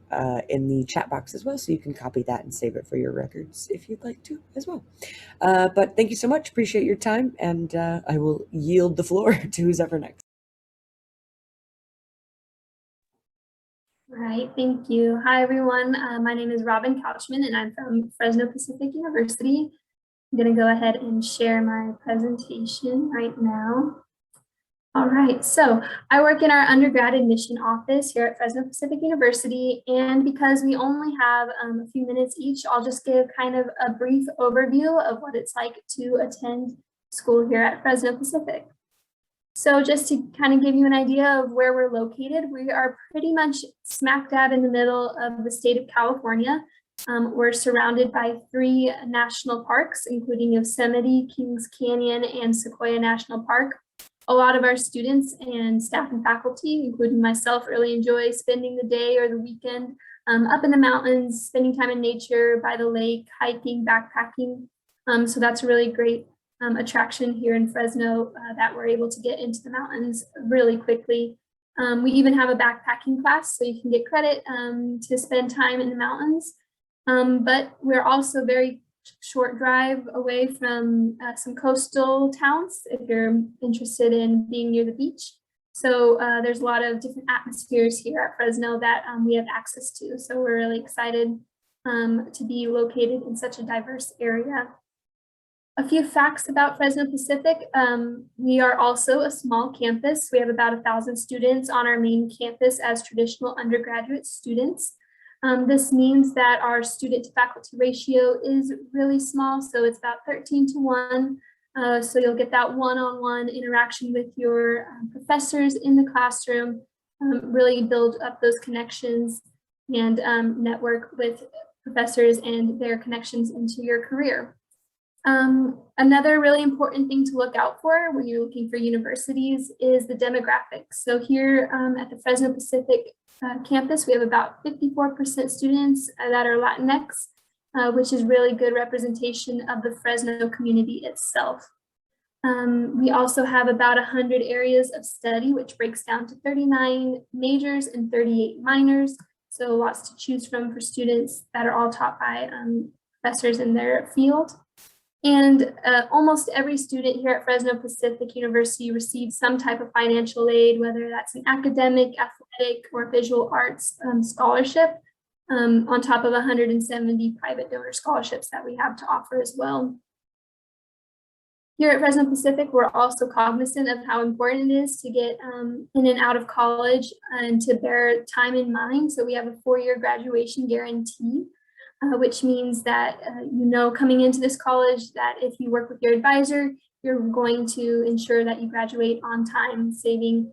in the chat box as well, so you can copy that and save it for your records if you'd like to as well. But thank you so much. Appreciate your time. And I will yield the floor to who's ever next. All right, thank you. Hi, everyone. My name is Robin Couchman, and I'm from Fresno Pacific University. I'm going to go ahead and share my presentation right now. All right, so I work in our undergrad admission office here at Fresno Pacific University, and because we only have a few minutes each, I'll just give kind of a brief overview of what it's like to attend school here at Fresno Pacific. So just to kind of give you an idea of where we're located, we are pretty much smack dab in the middle of the state of California. We're surrounded by 3 national parks, including Yosemite, Kings Canyon, and Sequoia National Park. A lot of our students and staff and faculty, including myself, really enjoy spending the day or the weekend up in the mountains, spending time in nature, by the lake, hiking, backpacking. So that's a really great attraction here in Fresno that we're able to get into the mountains really quickly. We even have a backpacking class, so you can get credit to spend time in the mountains. But we're also very short drive away from some coastal towns if you're interested in being near the beach. So there's a lot of different atmospheres here at Fresno that we have access to. So we're really excited to be located in such a diverse area. A few facts about Fresno Pacific. We are also a small campus. We have about 1,000 students on our main campus as traditional undergraduate students. This means that our student to faculty ratio is really small, so it's about 13:1. So you'll get that one-on-one interaction with your professors in the classroom, really build up those connections and network with professors and their connections into your career. Another really important thing to look out for when you're looking for universities is the demographics. So here at the Fresno Pacific campus, we have about 54% students that are Latinx, which is really good representation of the Fresno community itself. We also have about 100 areas of study, which breaks down to 39 majors and 38 minors. So lots to choose from for students that are all taught by professors in their field. And almost every student here at Fresno Pacific University receives some type of financial aid, whether that's an academic, athletic, or visual arts scholarship, on top of 170 private donor scholarships that we have to offer as well. Here at Fresno Pacific, we're also cognizant of how important it is to get in and out of college and to bear time in mind. So we have a 4-year graduation guarantee. Which means that coming into this college that if you work with your advisor, you're going to ensure that you graduate on time, saving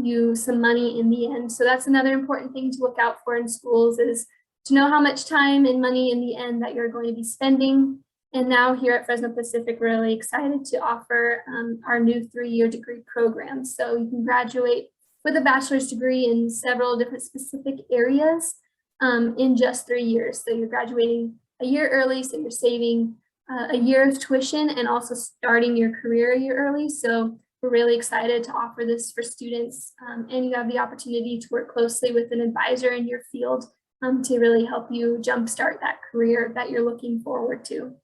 you some money in the end. So that's another important thing to look out for in schools, is to know how much time and money in the end that you're going to be spending. And now here at Fresno Pacific, we're really excited to offer our new 3-year degree program. So you can graduate with a bachelor's degree in several different specific areas in just 3 years. So you're graduating a year early, so you're saving a year of tuition and also starting your career a year early. So we're really excited to offer this for students, and you have the opportunity to work closely with an advisor in your field to really help you jumpstart that career that you're looking forward to.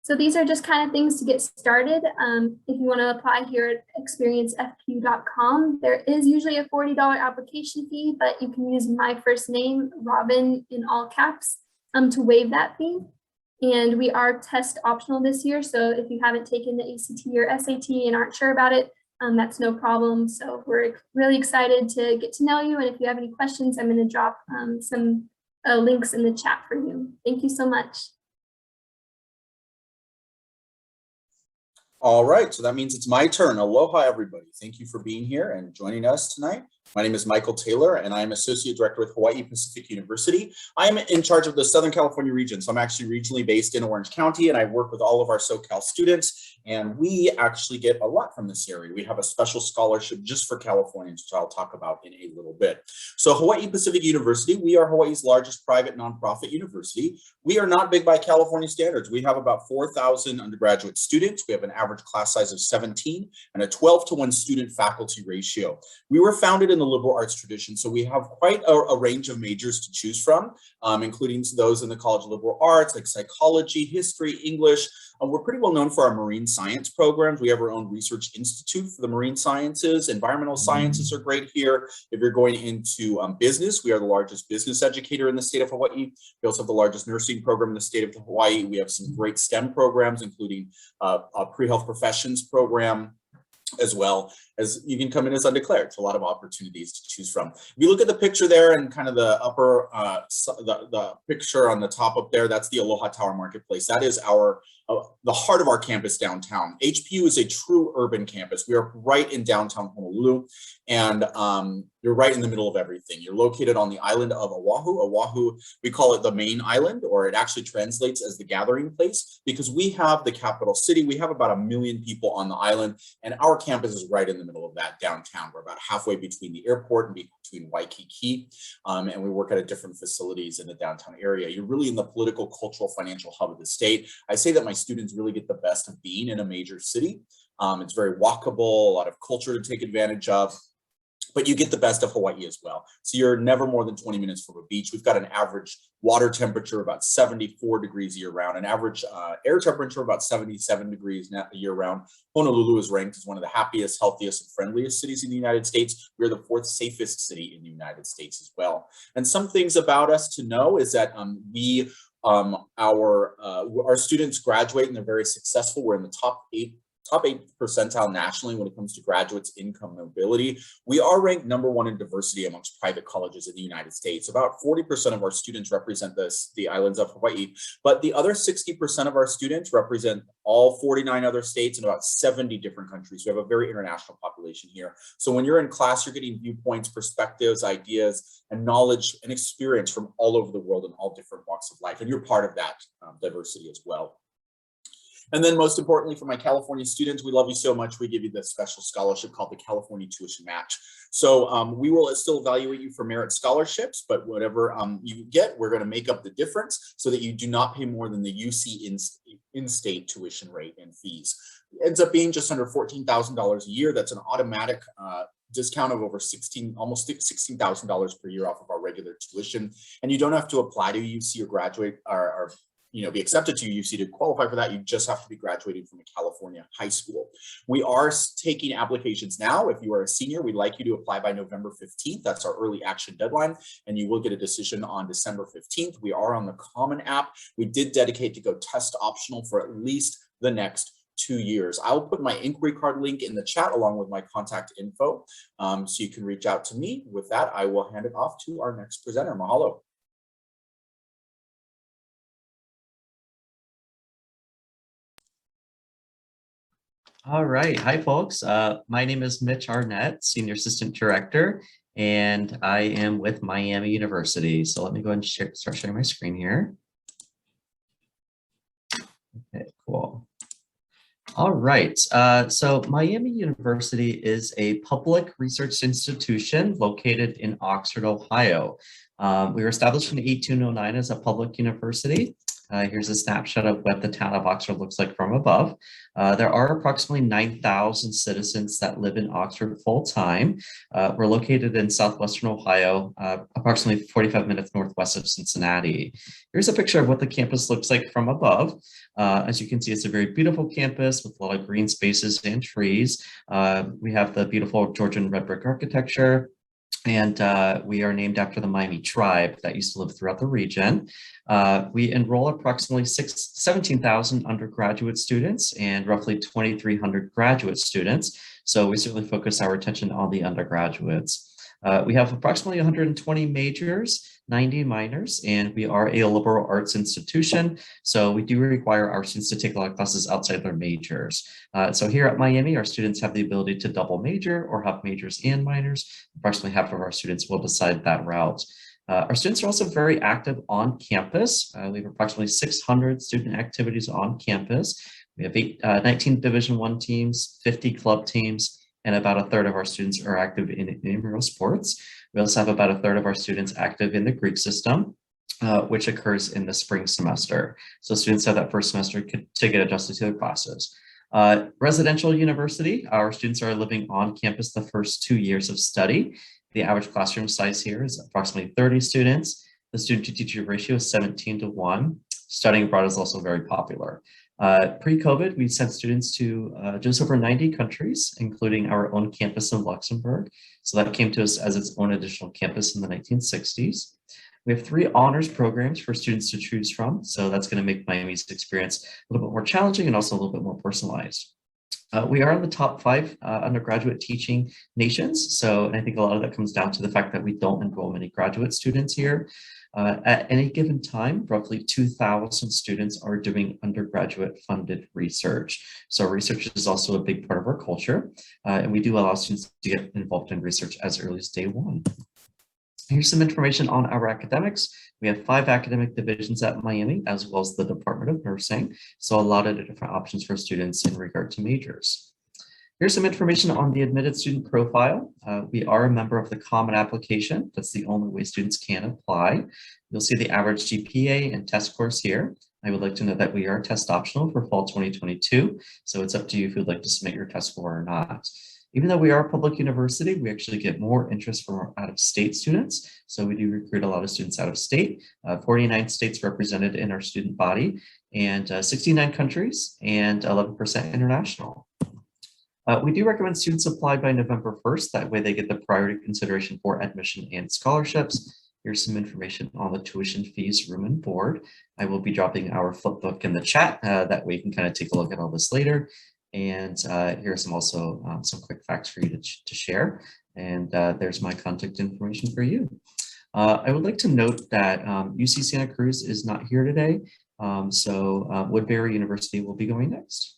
So these are just kind of things to get started. If you want to apply here at experiencefq.com, there is usually a $40 application fee, but you can use my first name, Robin, in all caps, to waive that fee. And we are test optional this year. So if you haven't taken the ACT or SAT and aren't sure about it, that's no problem. So we're really excited to get to know you. And if you have any questions, I'm going to drop some links in the chat for you. Thank you so much. All right, so that means it's my turn. Aloha, everybody. Thank you for being here and joining us tonight. My name is Michael Taylor, and I'm Associate Director with Hawaii Pacific University. I'm in charge of the Southern California region, so I'm actually regionally based in Orange County, and I work with all of our SoCal students, and we actually get a lot from this area. We have a special scholarship just for Californians, which I'll talk about in a little bit. So Hawaii Pacific University, we are Hawaii's largest private nonprofit university. We are not big by California standards. We have about 4,000 undergraduate students. We have an average class size of 17 and a 12-to-1 student faculty ratio. We were founded in the liberal arts tradition, so we have quite a range of majors to choose from, including those in the College of Liberal Arts, like psychology, history, English. We're pretty well known for our marine science programs. We have our own research institute for the marine sciences. Environmental sciences are great here. If you're going into business, we are the largest business educator in the state of Hawaii. We also have the largest nursing program in the state of Hawaii. We have some great STEM programs, including a pre-health professions program, as well as you can come in as undeclared. It's a lot of opportunities to choose from. If you look at the picture there and kind of the upper, the picture on the top up there, that's the Aloha Tower Marketplace. That is our the heart of our campus downtown. HPU is a true urban campus. We are right in downtown Honolulu, and you're right in the middle of everything. You're located on the island of Oahu. Oahu, we call it the main island, or it actually translates as the gathering place, because we have the capital city. We have about 1 million people on the island, and our campus is right in the middle of that downtown. We're about halfway between the airport and between Waikiki, and we work at different facilities in the downtown area. You're really in the political, cultural, financial hub of the state. I say that my students really get the best of being in a major city. It's very walkable, a lot of culture to take advantage of, but you get the best of Hawaii as well. So you're never more than 20 minutes from a beach. We've got an average water temperature about 74 degrees year round, an average air temperature about 77 degrees year round. Honolulu is ranked as one of the happiest, healthiest, and friendliest cities in the United States. We're the 4th safest city in the United States as well. And some things about us to know is that our students graduate and they're very successful. We're in the top 8 percentile nationally when it comes to graduates' income mobility. We are ranked #1 in diversity amongst private colleges in the United States. About 40% of our students represent the islands of Hawaii, but the other 60% of our students represent all 49 other states and about 70 different countries. We have a very international population here. So when you're in class, you're getting viewpoints, perspectives, ideas, and knowledge and experience from all over the world in all different walks of life. And you're part of that diversity as well. And then most importantly, for my California students, we love you so much. We give you this special scholarship called the California Tuition Match. So we will still evaluate you for merit scholarships, but whatever you get, we're going to make up the difference so that you do not pay more than the UC in-state tuition rate and fees. It ends up being just under $14,000 a year. That's an automatic discount of over almost $16,000 per year off of our regular tuition. And you don't have to apply to UC or graduate or be accepted to UC to qualify for that. You just have to be graduating from a California high school. We are taking applications now. If you are a senior, we'd like you to apply by November 15th. That's our early action deadline, and you will get a decision on December 15th. We are on the Common App. We did dedicate to go test optional for at least the next 2 years. I'll put my inquiry card link in the chat along with my contact info, so you can reach out to me. With that, I will hand it off to our next presenter. Mahalo. All right. Hi, folks. My name is Mitch Arnett, Senior Assistant Director, and I am with Miami University. So let me go ahead and start sharing my screen here. Okay, cool. All right. So Miami University is a public research institution located in Oxford, Ohio. We were established in 1809 as a public university. Here's a snapshot of what the town of Oxford looks like from above. There are approximately 9,000 citizens that live in Oxford full-time. We're located in southwestern Ohio, approximately 45 minutes northwest of Cincinnati. Here's a picture of what the campus looks like from above. As you can see, it's a very beautiful campus with a lot of green spaces and trees. We have the beautiful Georgian red brick architecture. And we are named after the Miami tribe that used to live throughout the region. We enroll approximately 17,000 undergraduate students and roughly 2,300 graduate students. So we certainly focus our attention on the undergraduates. We have approximately 120 majors, 90 minors, and we are a liberal arts institution. So we do require our students to take a lot of classes outside their majors. So here at Miami, our students have the ability to double major or have majors and minors. Approximately half of our students will decide that route. Our students are also very active on campus. We have approximately 600 student activities on campus. We have 19 Division I teams, 50 club teams, and about a third of our students are active in intramural sports. We also have about a third of our students active in the Greek system, which occurs in the spring semester. So students have that first semester to get adjusted to their classes. Residential university, our students are living on campus the first 2 years of study. The average classroom size here is approximately 30 students. The student to teacher ratio is 17:1. Studying abroad is also very popular. Pre-COVID, we sent students to just over 90 countries, including our own campus in Luxembourg. So that came to us as its own additional campus in the 1960s. We have 3 honors programs for students to choose from. So that's going to make Miami's experience a little bit more challenging and also a little bit more personalized. We are in the top 5 undergraduate teaching nations. So and I think a lot of that comes down to the fact that we don't enroll many graduate students here. At any given time, roughly 2,000 students are doing undergraduate funded research. So research is also a big part of our culture. And we do allow students to get involved in research as early as day 1. Here's some information on our academics. We have 5 academic divisions at Miami, as well as the Department of Nursing. So a lot of different options for students in regard to majors. Here's some information on the admitted student profile. We are a member of the Common Application. That's the only way students can apply. You'll see the average GPA and test scores here. I would like to note that we are test optional for fall 2022. So it's up to you if you'd like to submit your test score or not. Even though we are a public university, we actually get more interest from out-of-state students. So we do recruit a lot of students out of state, 49 states represented in our student body, and 69 countries, and 11% international. We do recommend students apply by November 1st. That way they get the priority consideration for admission and scholarships. Here's some information on the tuition fees, room and board. I will be dropping our flipbook in the chat. That way you can kind of take a look at all this later. And here's some quick facts for you to share. And there's my contact information for you. I would like to note that UC Santa Cruz is not here today. So Woodbury University will be going next.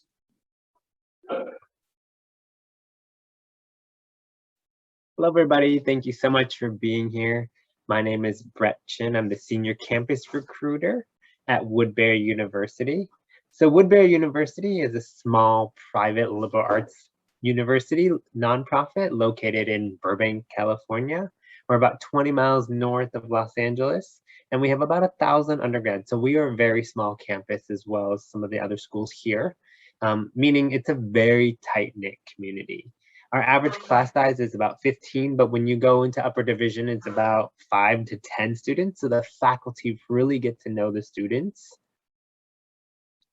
Hello, everybody. Thank you so much for being here. My name is Brett Chin. I'm the Senior Campus Recruiter at Woodbury University. So Woodbury University is a small private liberal arts university nonprofit located in Burbank, California. We're about 20 miles north of Los Angeles, and we have about 1,000 undergrads. So we are a very small campus as well as some of the other schools here, meaning it's a very tight-knit community. Our average class size is about 15, but when you go into upper division, it's about 5 to 10 students. So the faculty really get to know the students.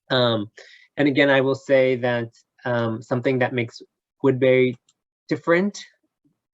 And again, I will say that something that makes Woodbury different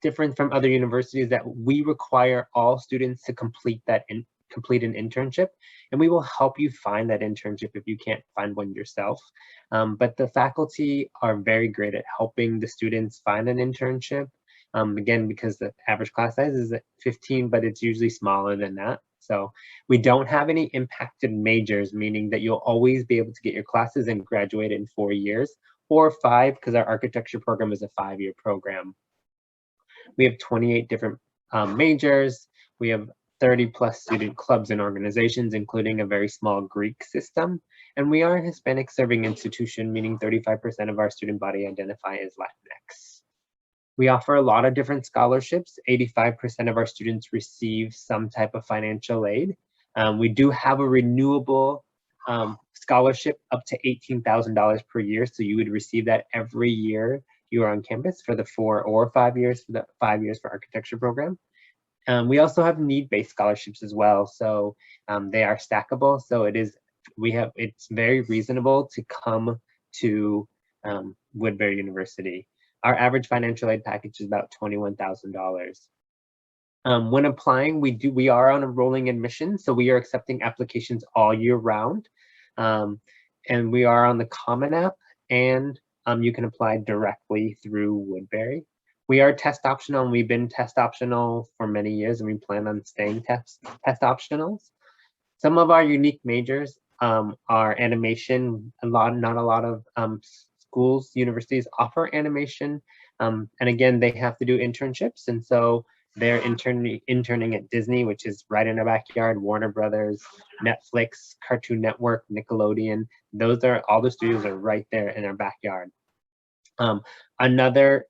from other universities, that we require all students to complete an internship, and we will help you find that internship if you can't find one yourself. But the faculty are very great at helping the students find an internship. Again, because the average class size is 15, but it's usually smaller than that. So we don't have any impacted majors, meaning that you'll always be able to get your classes and graduate in 4 years, or 5, because our architecture program is a 5-year program. We have 28 different majors. We have 30 plus student clubs and organizations, including a very small Greek system. And we are a Hispanic serving institution, meaning 35% of our student body identify as Latinx. We offer a lot of different scholarships. 85% of our students receive some type of financial aid. We do have a renewable scholarship up to $18,000 per year. So you would receive that every year you are on campus for the 4 or 5 years for the 5 years for architecture program. We also have need-based scholarships as well. So they are stackable. So it's very reasonable to come to Woodbury University. Our average financial aid package is about $21,000. When applying, we are on a rolling admission, so we are accepting applications all year round. And we are on the Common App, and you can apply directly through Woodbury. We are test optional, and we've been test optional for many years, and we plan on staying test optionals. Some of our unique majors are animation. Not a lot of schools, universities offer animation. And again, they have to do internships. And so they're interning at Disney, which is right in our backyard, Warner Brothers, Netflix, Cartoon Network, Nickelodeon. Those are all the studios are right there in our backyard. Another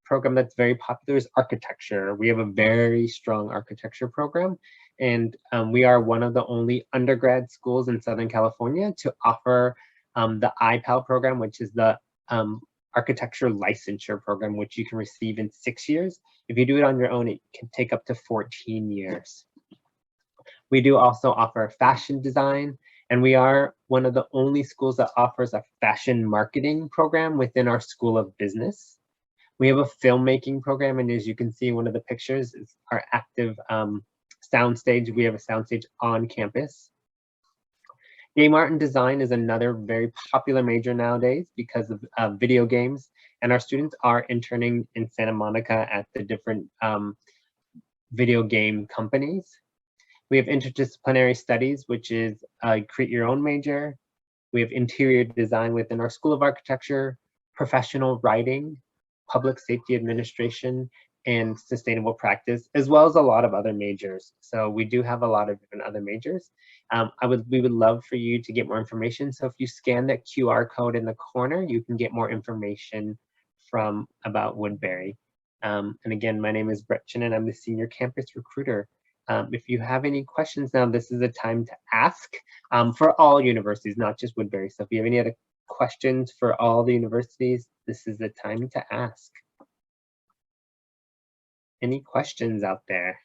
program that's very popular is architecture. We have a very strong architecture program, and we are one of the only undergrad schools in Southern California to offer the IPAL program, which is the architecture licensure program, which you can receive in 6 years. If you do it on your own, it can take up to 14 years. We do also offer fashion design, and we are one of the only schools that offers a fashion marketing program within our School of Business. We have a filmmaking program, and as you can see, one of the pictures is our active soundstage. We have a soundstage on campus. Game art and design is another very popular major nowadays because of video games, and our students are interning in Santa Monica at the different video game companies. We have interdisciplinary studies, which is create your own major. We have interior design within our School of Architecture, professional writing, public safety administration, and sustainable practice, as well as a lot of other majors. So we do have a lot of different other majors. We would love for you to get more information. So if you scan that QR code in the corner, you can get more information about Woodbury. And again, my name is Brett Chin, and I'm the Senior Campus Recruiter. If you have any questions now, this is the time to ask for all universities, not just Woodbury. So if you have any other questions for all the universities, this is the time to ask. Any questions out there?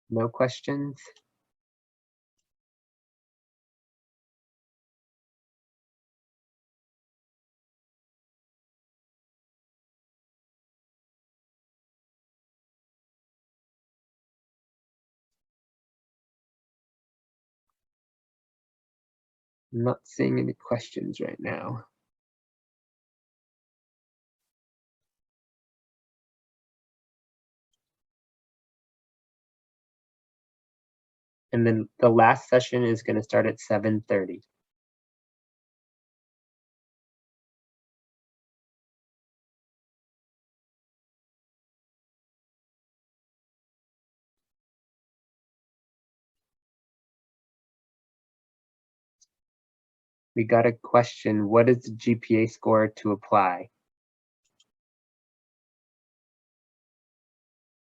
No questions? I'm not seeing any questions right now. And then the last session is going to start at 7:30. We got a question. What is the GPA score to apply?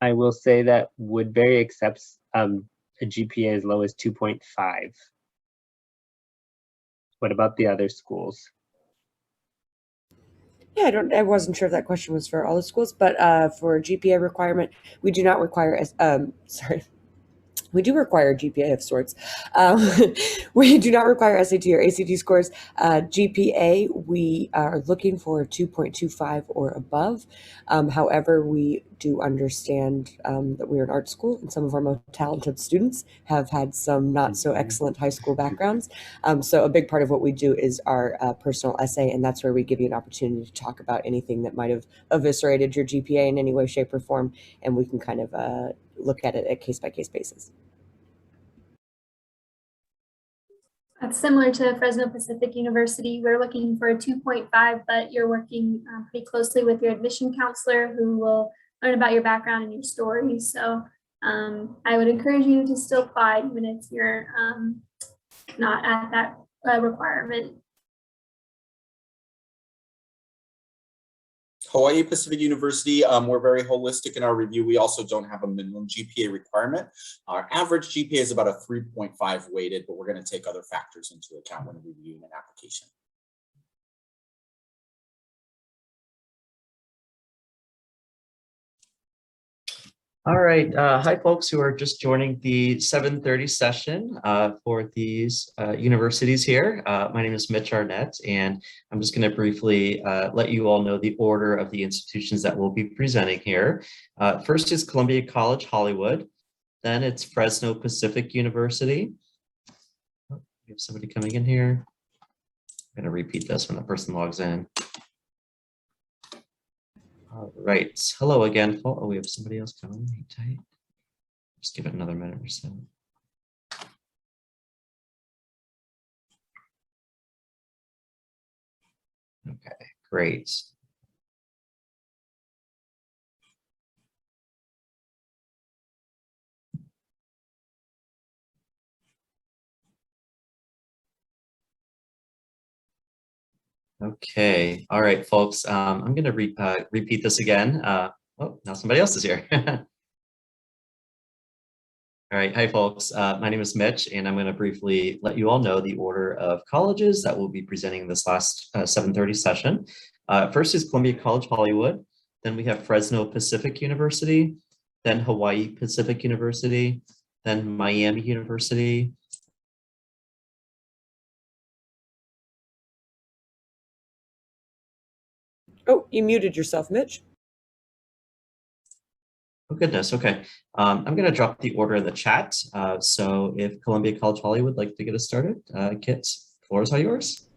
I will say that Woodbury accepts a GPA as low as 2.5. What about the other schools? Yeah, I wasn't sure if that question was for all the schools, but for GPA requirement, we do not require we do require GPA of sorts. We do not require SAT or ACT scores. GPA, we are looking for 2.25 or above. However, we do understand that we're an art school, and some of our most talented students have had some not so excellent high school backgrounds. So a big part of what we do is our personal essay, and that's where we give you an opportunity to talk about anything that might have eviscerated your GPA in any way, shape, or form, and we can kind of look at it at case-by-case basis. That's similar to Fresno Pacific University. We're looking for a 2.5, but you're working pretty closely with your admission counselor who will learn about your background and your story. So I would encourage you to still apply even if you're not at that requirement. Hawaii Pacific University, we're very holistic in our review. We also don't have a minimum GPA requirement. Our average GPA is about a 3.5 weighted, but we're going to take other factors into account when reviewing an application. All right. Hi, folks who are just joining the 7:30 session for these universities here. My name is Mitch Arnett, and I'm just going to briefly let you all know the order of the institutions that we'll be presenting here. First is Columbia College Hollywood. Then it's Fresno Pacific University. Oh, we have somebody coming in here. I'm going to repeat this when the person logs in. All right, hello again. Oh, we have somebody else coming. Hang tight. Just give it another minute or so. Okay, great. Okay, all right, folks. I'm going to repeat this again. Oh, now somebody else is here. All right, hi folks. My name is Mitch, and I'm going to briefly let you all know the order of colleges that will be presenting this last 7:30 session. First is Columbia College Hollywood. Then we have Fresno Pacific University, then Hawaii Pacific University, then Miami University. Oh, you muted yourself, Mitch. Oh goodness, okay. I'm going to drop the order in the chat. So if Columbia College Hollywood would like to get us started, Kit, floor is all yours.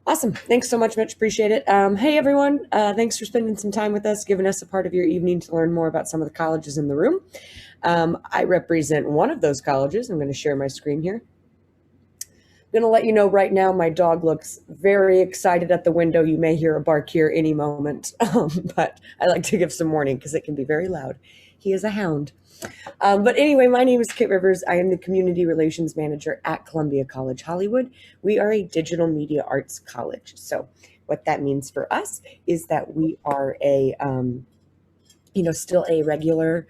Awesome. Thanks so much, Mitch. Appreciate it. Hey, everyone. Thanks for spending some time with us, giving us a part of your evening to learn more about some of the colleges in the room. I represent one of those colleges. I'm going to share my screen here. I'm going to let you know right now, my dog looks very excited at the window. You may hear a bark here any moment, but I like to give some warning because it can be very loud. He is a hound. But anyway, my name is Kit Rivers. I am the Community Relations Manager at Columbia College Hollywood. We are a digital media arts college. So what that means for us is that we are a, still a regular,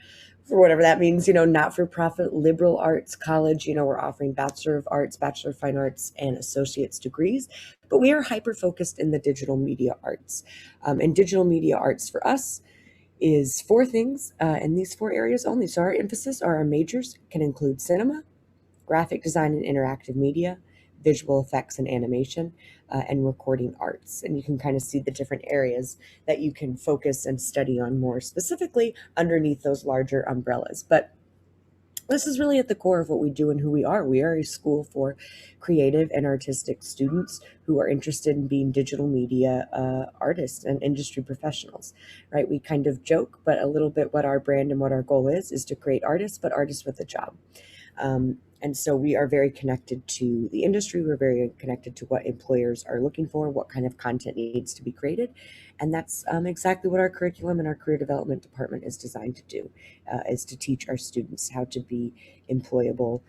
for whatever that means, not-for-profit liberal arts college. We're offering Bachelor of Arts, Bachelor of Fine Arts, and associate's degrees, but we are hyper-focused in the digital media arts. And digital media arts for us is 4 things in these 4 areas only. So our emphasis, or our majors, can include cinema, graphic design and interactive media, visual effects and animation, and recording arts. And you can kind of see the different areas that you can focus and study on more specifically underneath those larger umbrellas. But this is really at the core of what we do and who we are. We are a school for creative and artistic students who are interested in being digital media artists and industry professionals, right? We kind of joke, but a little bit what our brand and what our goal is to create artists, but artists with a job. And so we are very connected to the industry. We're very connected to what employers are looking for, what kind of content needs to be created. And that's exactly what our curriculum and our career development department is designed to do, is to teach our students how to be employable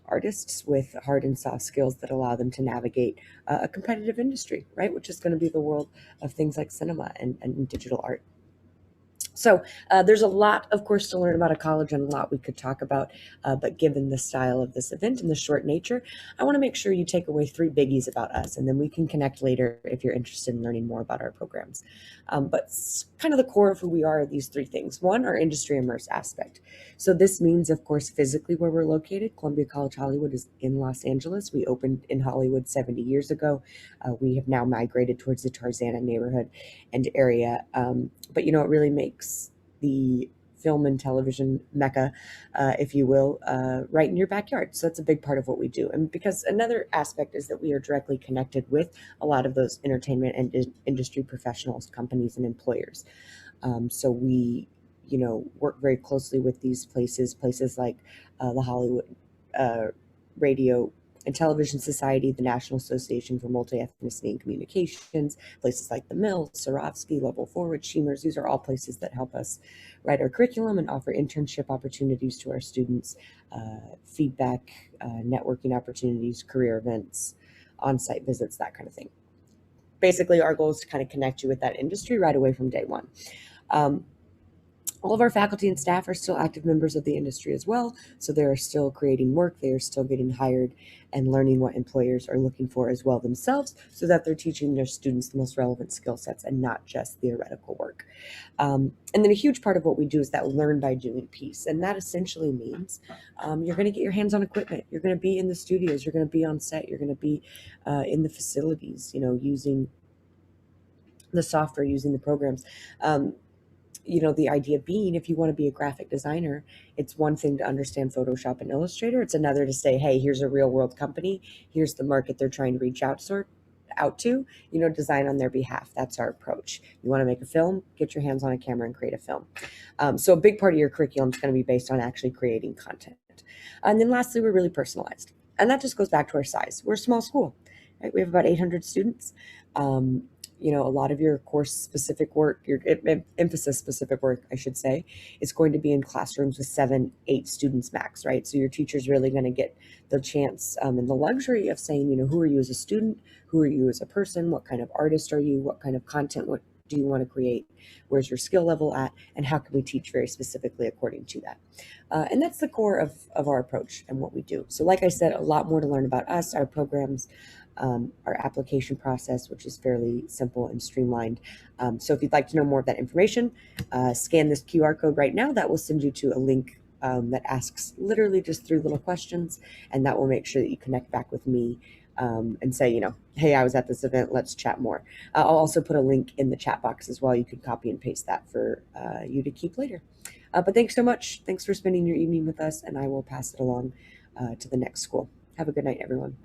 artists with hard and soft skills that allow them to navigate a competitive industry, right? Which is going to be the world of things like cinema and digital art. So there's a lot, of course, to learn about a college and a lot we could talk about, but given the style of this event and the short nature, I want to make sure you take away 3 biggies about us, and then we can connect later if you're interested in learning more about our programs. But kind of the core of who we are these 3 things. 1, our industry immerse aspect. So this means, of course, physically where we're located. Columbia College Hollywood is in Los Angeles. We opened in Hollywood 70 years ago. We have now migrated towards the Tarzana neighborhood and area. But it really makes the film and television mecca, if you will, right in your backyard. So that's a big part of what we do. And because another aspect is that we are directly connected with a lot of those entertainment and industry professionals, companies, and employers. So we, work very closely with these places like the Hollywood Radio and Television Society, the National Association for Multi-Ethnicity and Communications, places like the Mill, Swarovski, Level Forward, Schemers. These are all places that help us write our curriculum and offer internship opportunities to our students, feedback, networking opportunities, career events, on-site visits, that kind of thing. Basically, our goal is to kind of connect you with that industry right away from day one. All of our faculty and staff are still active members of the industry as well. So they're still creating work. They are still getting hired and learning what employers are looking for as well themselves, so that they're teaching their students the most relevant skill sets and not just theoretical work. And then a huge part of what we do is that learn by doing piece. And that essentially means you're going to get your hands on equipment. You're going to be in the studios. You're going to be on set. You're going to be in the facilities, using the software, using the programs. The idea being, if you want to be a graphic designer, it's one thing to understand Photoshop and Illustrator. It's another to say, hey, here's a real world company. Here's the market they're trying to reach out to, design on their behalf. That's our approach. You want to make a film, get your hands on a camera and create a film. So a big part of your curriculum is going to be based on actually creating content. And then lastly, we're really personalized. And that just goes back to our size. We're a small school, right? We have about 800 students. a lot of your course specific work, your emphasis specific work, I should say, is going to be in classrooms with 7, 8 students max, right? So your teacher's really going to get the chance and the luxury of saying, who are you as a student? Who are you as a person? What kind of artist are you? What kind of content? What do you want to create? Where's your skill level at? And how can we teach very specifically according to that? And that's the core of our approach and what we do. So like I said, a lot more to learn about us, our programs, our application process, which is fairly simple and streamlined. So if you'd like to know more of that information, scan this QR code right now. That will send you to a link that asks literally just 3 little questions, and that will make sure that you connect back with me and say, hey, I was at this event, let's chat more. I'll also put a link in the chat box as well. You can copy and paste that for you to keep later. But thanks so much. Thanks for spending your evening with us, and I will pass it along to the next school. Have a good night, everyone.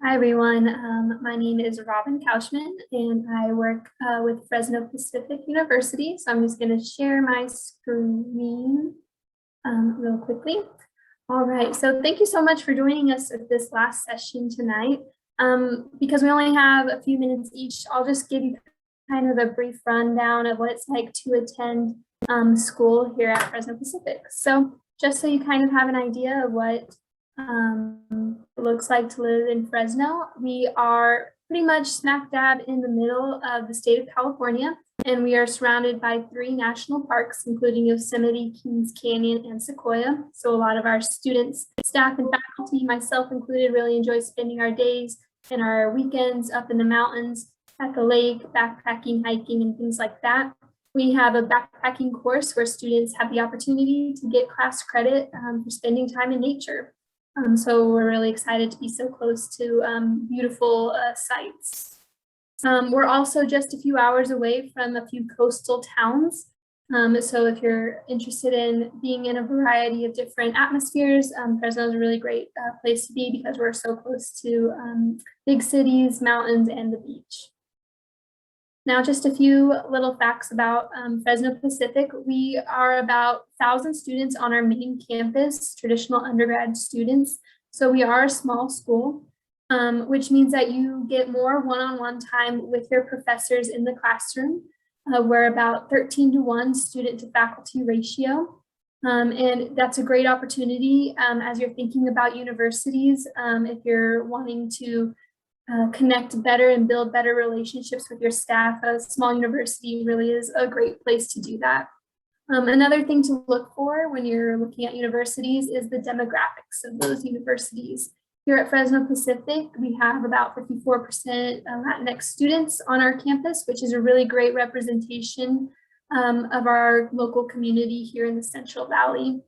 Hi, everyone. My name is Robin Couchman, and I work with Fresno Pacific University. So I'm just going to share my screen real quickly. All right, so thank you so much for joining us at this last session tonight. Because we only have a few minutes each, I'll just give you kind of a brief rundown of what it's like to attend school here at Fresno Pacific. So just so you kind of have an idea of what it looks like to live in Fresno, we are pretty much smack dab in the middle of the state of California, and we are surrounded by 3 national parks, including Yosemite, Kings Canyon, and Sequoia. So a lot of our students, staff, and faculty, myself included, really enjoy spending our days and our weekends up in the mountains, at the lake, backpacking, hiking, and things like that. We have a backpacking course where students have the opportunity to get class credit for spending time in nature. So we're really excited to be so close to beautiful sites. We're also just a few hours away from a few coastal towns. So if you're interested in being in a variety of different atmospheres, Fresno is a really great place to be because we're so close to big cities, mountains, and the beach. Now, just a few little facts about Fresno Pacific. We are about 1,000 students on our main campus, traditional undergrad students. So we are a small school, which means that you get more one-on-one time with your professors in the classroom. We're about 13-to-1 student to faculty ratio. And that's a great opportunity as you're thinking about universities, if you're wanting to connect better and build better relationships with your staff. A small university really is a great place to do that. Another thing to look for when you're looking at universities is the demographics of those universities. Here at Fresno Pacific, we have about 54% Latinx students on our campus, which is a really great representation of our local community here in the Central Valley.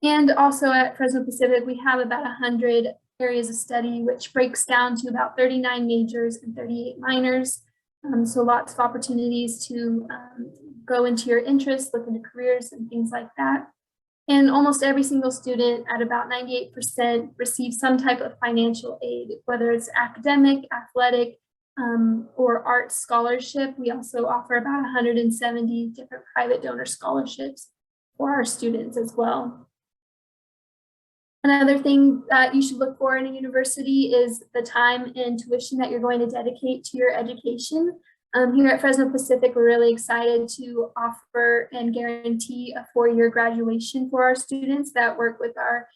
And also at Fresno Pacific, we have about 100 areas of study, which breaks down to about 39 majors and 38 minors. So lots of opportunities to go into your interests, look into careers and things like that. And almost every single student, at about 98%, receives some type of financial aid, whether it's academic, athletic, or art scholarship. We also offer about 170 different private donor scholarships for our students as well. Another thing that you should look for in a university is the time and tuition that you're going to dedicate to your education. Here at Fresno Pacific, we're really excited to offer and guarantee a 4-year graduation for our students that work with our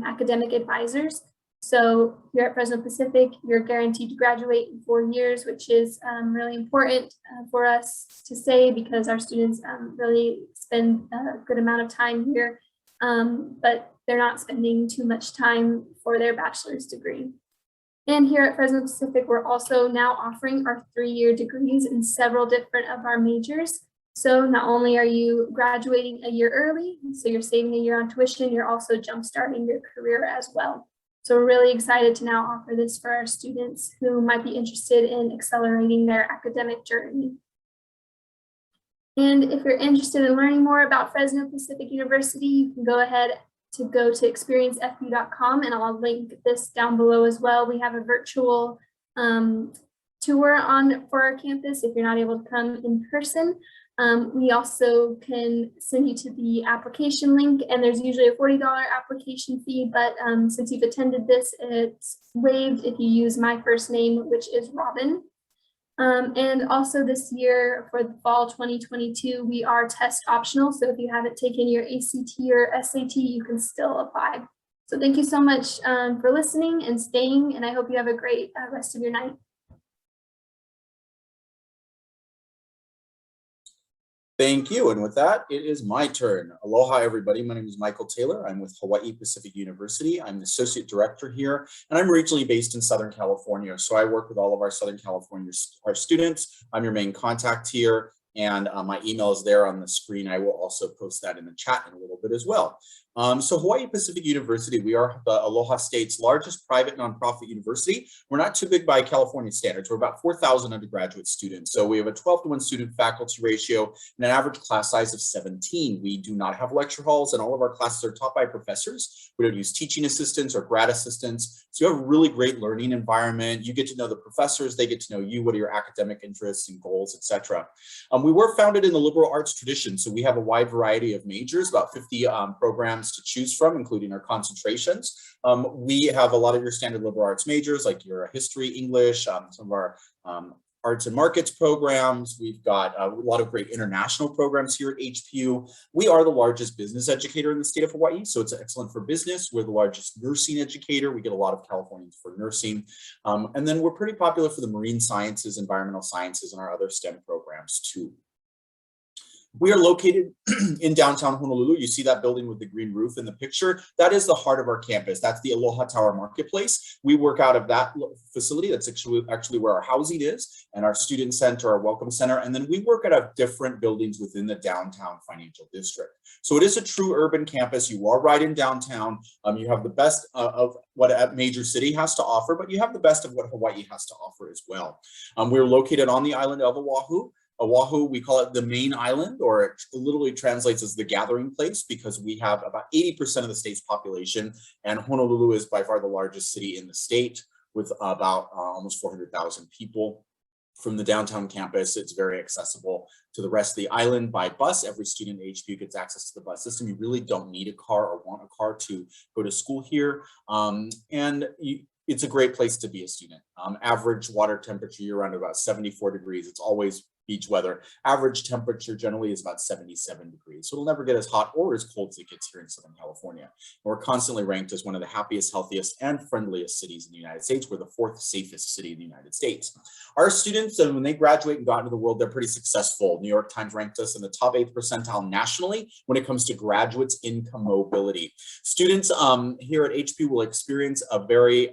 academic advisors. So here at Fresno Pacific, you're guaranteed to graduate in 4 years, which is really important for us to say because our students really spend a good amount of time here, but they're not spending too much time for their bachelor's degree. And here at Fresno Pacific, we're also now offering our 3-year degrees in several different of our majors. So not only are you graduating a year early, so you're saving a year on tuition, you're also jumpstarting your career as well. So we're really excited to now offer this for our students who might be interested in accelerating their academic journey. And if you're interested in learning more about Fresno Pacific University, you can go ahead to experiencefpu.com, and I'll link this down below as well. We have a virtual tour for our campus if you're not able to come in person. We also can send you to the application link, and there's usually a $40 application fee, but since you've attended this, it's waived if you use my first name, which is Robin. And also this year for the fall 2022, we are test optional. So if you haven't taken your ACT or SAT, you can still apply. So thank you so much for listening and staying, and I hope you have a great rest of your night. Thank you. And with that, it is my turn. Aloha, everybody. My name is Michael Taylor. I'm with Hawaii Pacific University. I'm the associate director here, and I'm regionally based in Southern California. So I work with all of our Southern California students. I'm your main contact here, and my email is there on the screen. I will also post that in the chat in a little bit as well. So Hawaii Pacific University, we are the Aloha State's largest private nonprofit university. We're not too big by California standards. We're about 4,000 undergraduate students. So we have a 12-to-1 student faculty ratio and an average class size of 17. We do not have lecture halls, and all of our classes are taught by professors. We don't use teaching assistants or grad assistants. So you have a really great learning environment. You get to know the professors, they get to know you, what are your academic interests and goals, etc. We were founded in the liberal arts tradition. So we have a wide variety of majors, about 50 programs to choose from, including our concentrations. We have a lot of your standard liberal arts majors, like your history, English, some of our arts and markets programs. We've got a lot of great international programs here at HPU. We are the largest business educator in the state of Hawaii, so it's excellent for business. We're the largest nursing educator. We get a lot of Californians for nursing. And then we're pretty popular for the marine sciences, environmental sciences, and our other STEM programs too. We are located in downtown Honolulu. You see that building with the green roof in the picture. That is the heart of our campus. That's the Aloha Tower Marketplace. We work out of that facility. That's actually where our housing is, and our student center, our welcome center. And then we work out of different buildings within the downtown financial district. So it is a true urban campus. You are right in downtown. You have the best of what a major city has to offer, but you have the best of what Hawaii has to offer as well. We're located on the island of Oahu. Oahu, we call it the main island, or it literally translates as the gathering place, because we have about 80% of the state's population, and Honolulu is by far the largest city in the state with about almost 400,000 people. From the downtown campus, it's very accessible to the rest of the island by bus. Every student at HPU gets access to the bus system. You really don't need a car or want a car to go to school here. It's a great place to be a student. Average water temperature year-round about 74 degrees. It's always beach weather. Average temperature generally is about 77 degrees. So it'll never get as hot or as cold as it gets here in Southern California. And we're constantly ranked as one of the happiest, healthiest, and friendliest cities in the United States. We're the 4th safest city in the United States. Our students, when they graduate and go out into the world, they're pretty successful. New York Times ranked us in the top 8th percentile nationally when it comes to graduates' income mobility. Students here at HPU will experience a very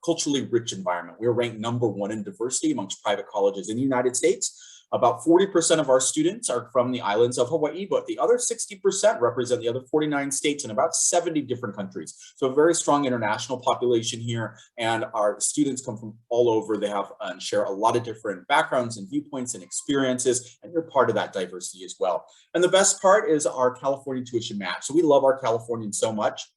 culturally rich environment. We're ranked #1 in diversity amongst private colleges in the United States. About 40% of our students are from the islands of Hawaii, but the other 60% represent the other 49 states and about 70 different countries. So a very strong international population here, and our students come from all over. They have and share a lot of different backgrounds and viewpoints and experiences, and you're part of that diversity as well. And the best part is our California tuition match. So we love our Californians so much.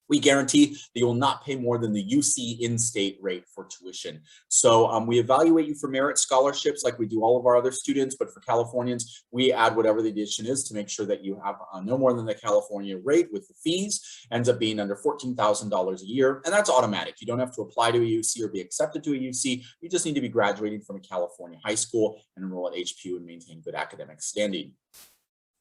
We guarantee that you will not pay more than the UC in-state rate for tuition. So we evaluate you for merit scholarships like we do all of our other students, but for Californians, we add whatever the addition is to make sure that you have no more than the California rate with the fees. Ends up being under $14,000 a year, and that's automatic. You don't have to apply to a UC or be accepted to a UC. You just need to be graduating from a California high school and enroll at HPU and maintain good academic standing.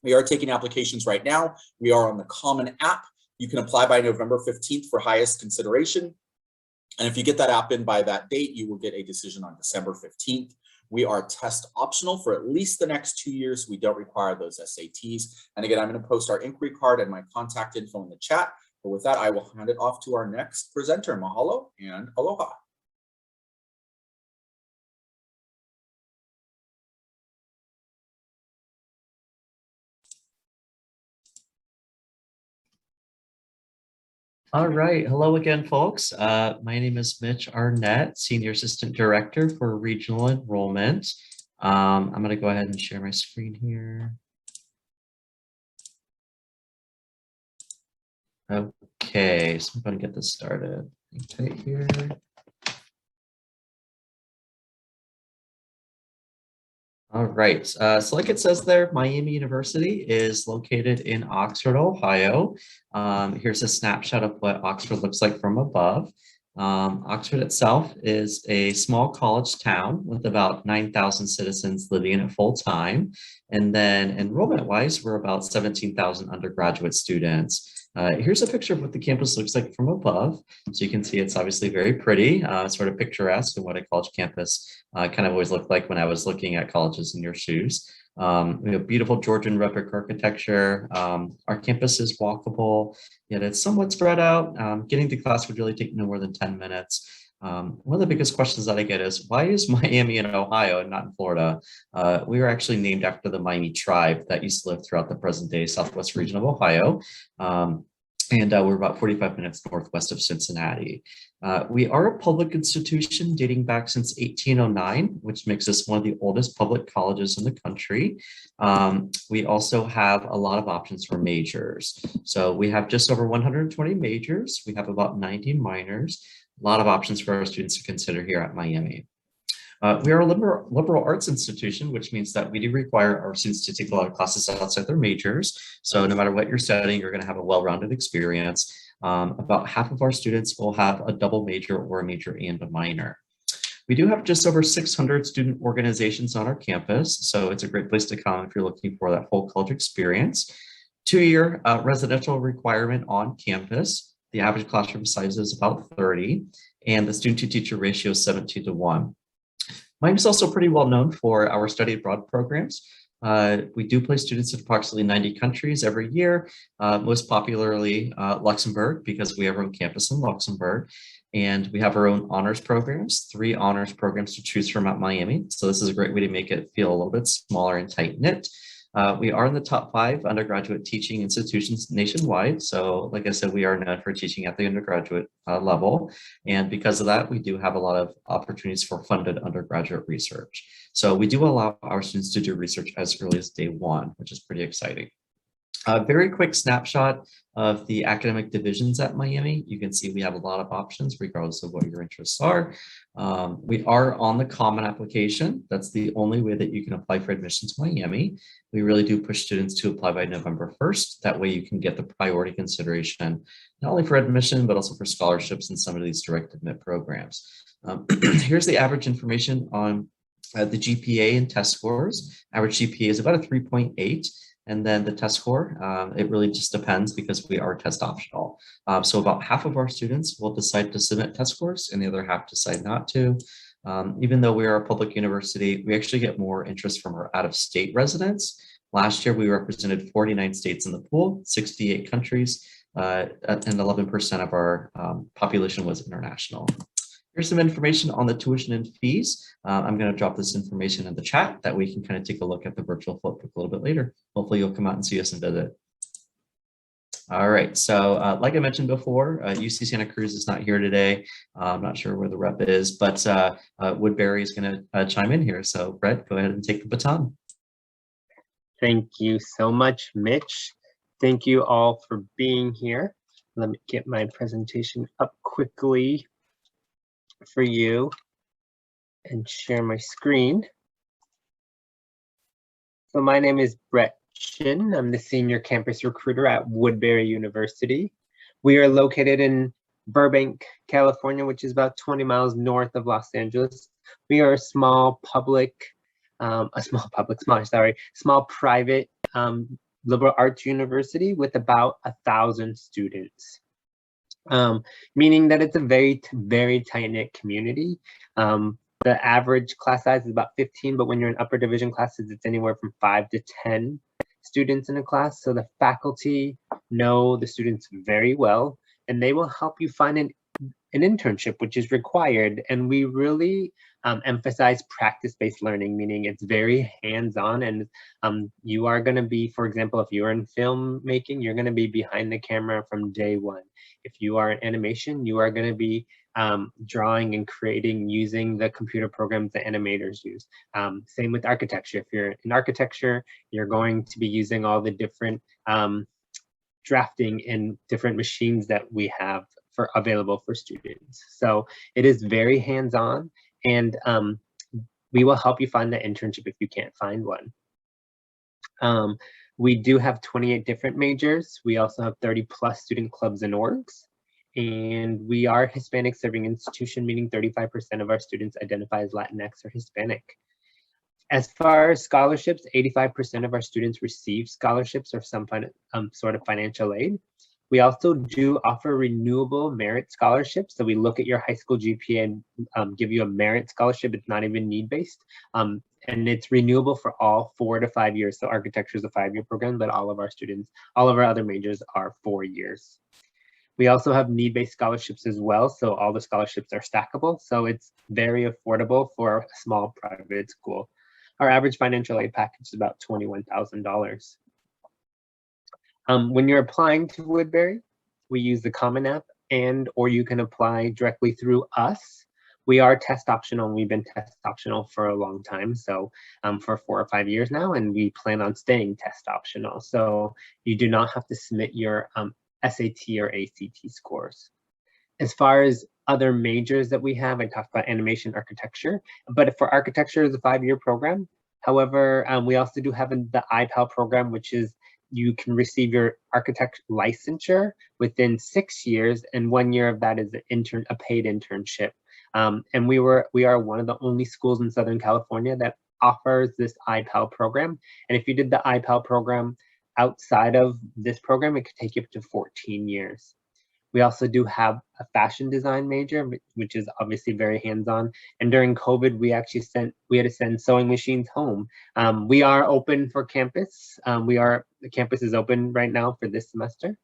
We are taking applications right now. We are on the Common App. You can apply by November 15th for highest consideration. And if you get that app in by that date, you will get a decision on December 15th. We are test optional for at least the next 2 years. We don't require those SATs. And again, I'm going to post our inquiry card and my contact info in the chat. But with that, I will hand it off to our next presenter. Mahalo and aloha. All right. Hello again, folks. My name is Mitch Arnett, Senior Assistant Director for Regional Enrollment. I'm going to go ahead and share my screen here. Okay, so I'm going to get this started. Okay, here. All right, so like it says there, Miami University is located in Oxford, Ohio. Here's a snapshot of what Oxford looks like from above. Oxford itself is a small college town with about 9,000 citizens living in it full time. And then enrollment wise, we're about 17,000 undergraduate students. Here's a picture of what the campus looks like from above. So you can see it's obviously very pretty, sort of picturesque and what a college campus kind of always looked like when I was looking at colleges in your shoes. We have beautiful Georgian red brick architecture. Our campus is walkable, yet it's somewhat spread out. Getting to class would really take no more than 10 minutes. One of the biggest questions that I get is, why is Miami in Ohio and not in Florida? We were actually named after the Miami tribe that used to live throughout the present day Southwest region of Ohio. And we're about 45 minutes northwest of Cincinnati. We are a public institution dating back since 1809, which makes us one of the oldest public colleges in the country. We also have a lot of options for majors. So we have just over 120 majors. We have about 90 minors. A lot of options for our students to consider here at Miami. We are a liberal arts institution, which means that we do require our students to take a lot of classes outside their majors. So no matter what you're studying, you're going to have a well-rounded experience. About half of our students will have a double major or a major and a minor. We do have just over 600 student organizations on our campus, so it's a great place to come if you're looking for that whole college experience. 2-year residential requirement on campus. The average classroom size is about 30, and the student-to-teacher ratio is 17:1. Miami is also pretty well known for our study abroad programs. We do place students in approximately 90 countries every year, most popularly Luxembourg, because we have our own campus in Luxembourg. And we have our own honors programs, 3 honors programs to choose from at Miami. So this is a great way to make it feel a little bit smaller and tight-knit. We are in the top 5 undergraduate teaching institutions nationwide. So like I said, we are known for teaching at the undergraduate level. And because of that, we do have a lot of opportunities for funded undergraduate research. So we do allow our students to do research as early as day 1, which is pretty exciting. A very quick snapshot of the academic divisions at Miami. You can see we have a lot of options regardless of what your interests are. We are on the Common Application. That's the only way that you can apply for admission to Miami. We really do push students to apply by November 1st. That way you can get the priority consideration, not only for admission, but also for scholarships in some of these direct admit programs. Here's the average information on the GPA and test scores. Average GPA is about a 3.8. And then the test score, it really just depends because we are test optional. So about half of our students will decide to submit test scores and the other half decide not to. Even though we are a public university, we actually get more interest from our out-of-state residents. Last year, we represented 49 states in the pool, 68 countries, and 11% of our population was international. Here's some information on the tuition and fees. I'm going to drop this information in the chat that we can kind of take a look at the virtual flipbook a little bit later. Hopefully you'll come out and see us and visit. All right, so like I mentioned before, UC Santa Cruz is not here today. I'm not sure where the rep is, but Woodbury is going to chime in here. So Brett, go ahead and take the baton. Thank you so much, Mitch. Thank you all for being here. Let me get my presentation up quickly for you and share my screen. So my name is Brett Chin. I'm the senior campus recruiter at Woodbury University. We are located in Burbank, California, which is about 20 miles north of Los Angeles. We are a small private liberal arts university with about 1,000 students. Meaning that it's a very, very tight-knit community. The average class size is about 15, but when you're in upper division classes, it's anywhere from 5 to 10 students in a class. So the faculty know the students very well, and they will help you find an internship, which is required. And we really emphasize practice-based learning, meaning it's very hands-on, and you are going to be, for example, if you're in filmmaking, you're going to be behind the camera from day 1. If you are in animation, you are going to be drawing and creating using the computer programs that animators use. Same with architecture. If you're in architecture, you're going to be using all the different drafting and different machines that we have available for students. So it is very hands-on, and we will help you find the internship if you can't find one. We do have 28 different majors. We also have 30 plus student clubs and orgs. And we are a Hispanic serving institution, meaning 35% of our students identify as Latinx or Hispanic. As far as scholarships, 85% of our students receive scholarships or some sort of financial aid. We also do offer renewable merit scholarships. So we look at your high school GPA and give you a merit scholarship. It's not even need-based. And it's renewable for all 4 to 5 years. So architecture is a 5-year program, but all of our students, all of our other majors are 4 years. We also have need-based scholarships as well. So all the scholarships are stackable. So it's very affordable for a small private school. Our average financial aid package is about $21,000. When you're applying to Woodbury, we use the Common App or you can apply directly through us. We are test optional. We've been test optional for a long time. So for 4 or 5 years now, and we plan on staying test optional. So you do not have to submit your SAT or ACT scores. As far as other majors that we have, I talked about animation, architecture, but for architecture is a 5-year program. However, we also do have the IPAL program, which is you can receive your architect licensure within 6 years, and 1 year of that is a paid internship. And we are one of the only schools in Southern California that offers this IPAL program. And if you did the IPAL program outside of this program, it could take you up to 14 years. We also do have a fashion design major, which is obviously very hands-on. And during COVID, we had to send sewing machines home. We are open for campus. The campus is open right now for this semester.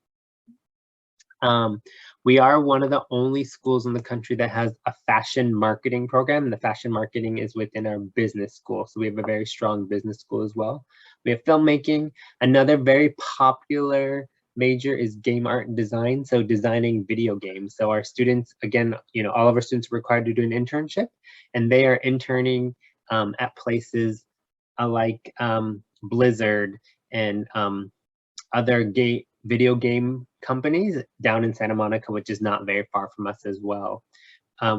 We are one of the only schools in the country that has a fashion marketing program, and the fashion marketing is within our business school. So we have a very strong business school as well. We have filmmaking. Another very popular major is game art and design, so designing video games. So our students, again, all of our students are required to do an internship, and they are interning at places like Blizzard and other video game companies down in Santa Monica, which is not very far from us as well.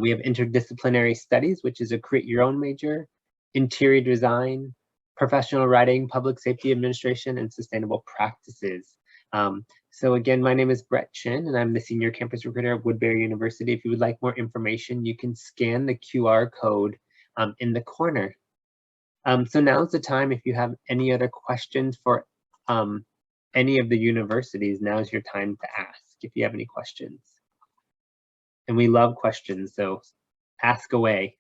We have interdisciplinary studies, which is a create your own major, interior design, professional writing, public safety administration, and sustainable practices. So again, my name is Brett Chin, and I'm the Senior Campus Recruiter at Woodbury University. If you would like more information, you can scan the QR code in the corner. So now's the time. If you have any other questions for any of the universities, now's your time to ask if you have any questions. And we love questions, so ask away.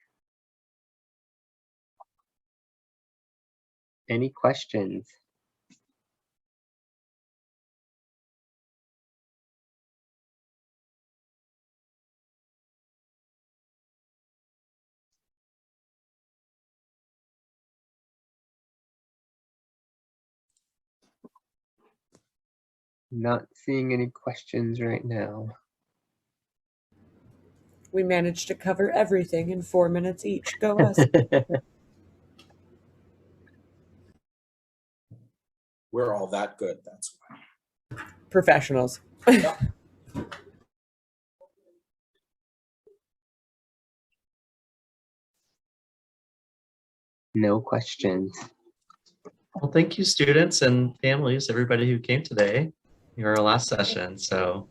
Any questions? Not seeing any questions right now. We managed to cover everything in 4 minutes each. Go us. We're all that good, that's why. Professionals. No questions. Well, thank you, students and families, everybody who came today. You're our last session, so.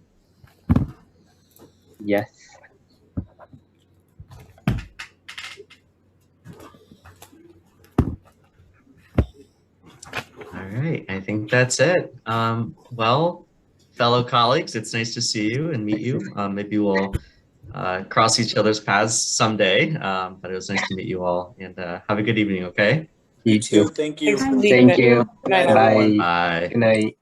Yes. All right, I think that's it. Well, fellow colleagues, it's nice to see you and meet you. Maybe we'll cross each other's paths someday, but it was nice to meet you all, and have a good evening, okay? You too. Thank you. Thanks for Thank you. Good night, Bye. everyone. Bye. Good night.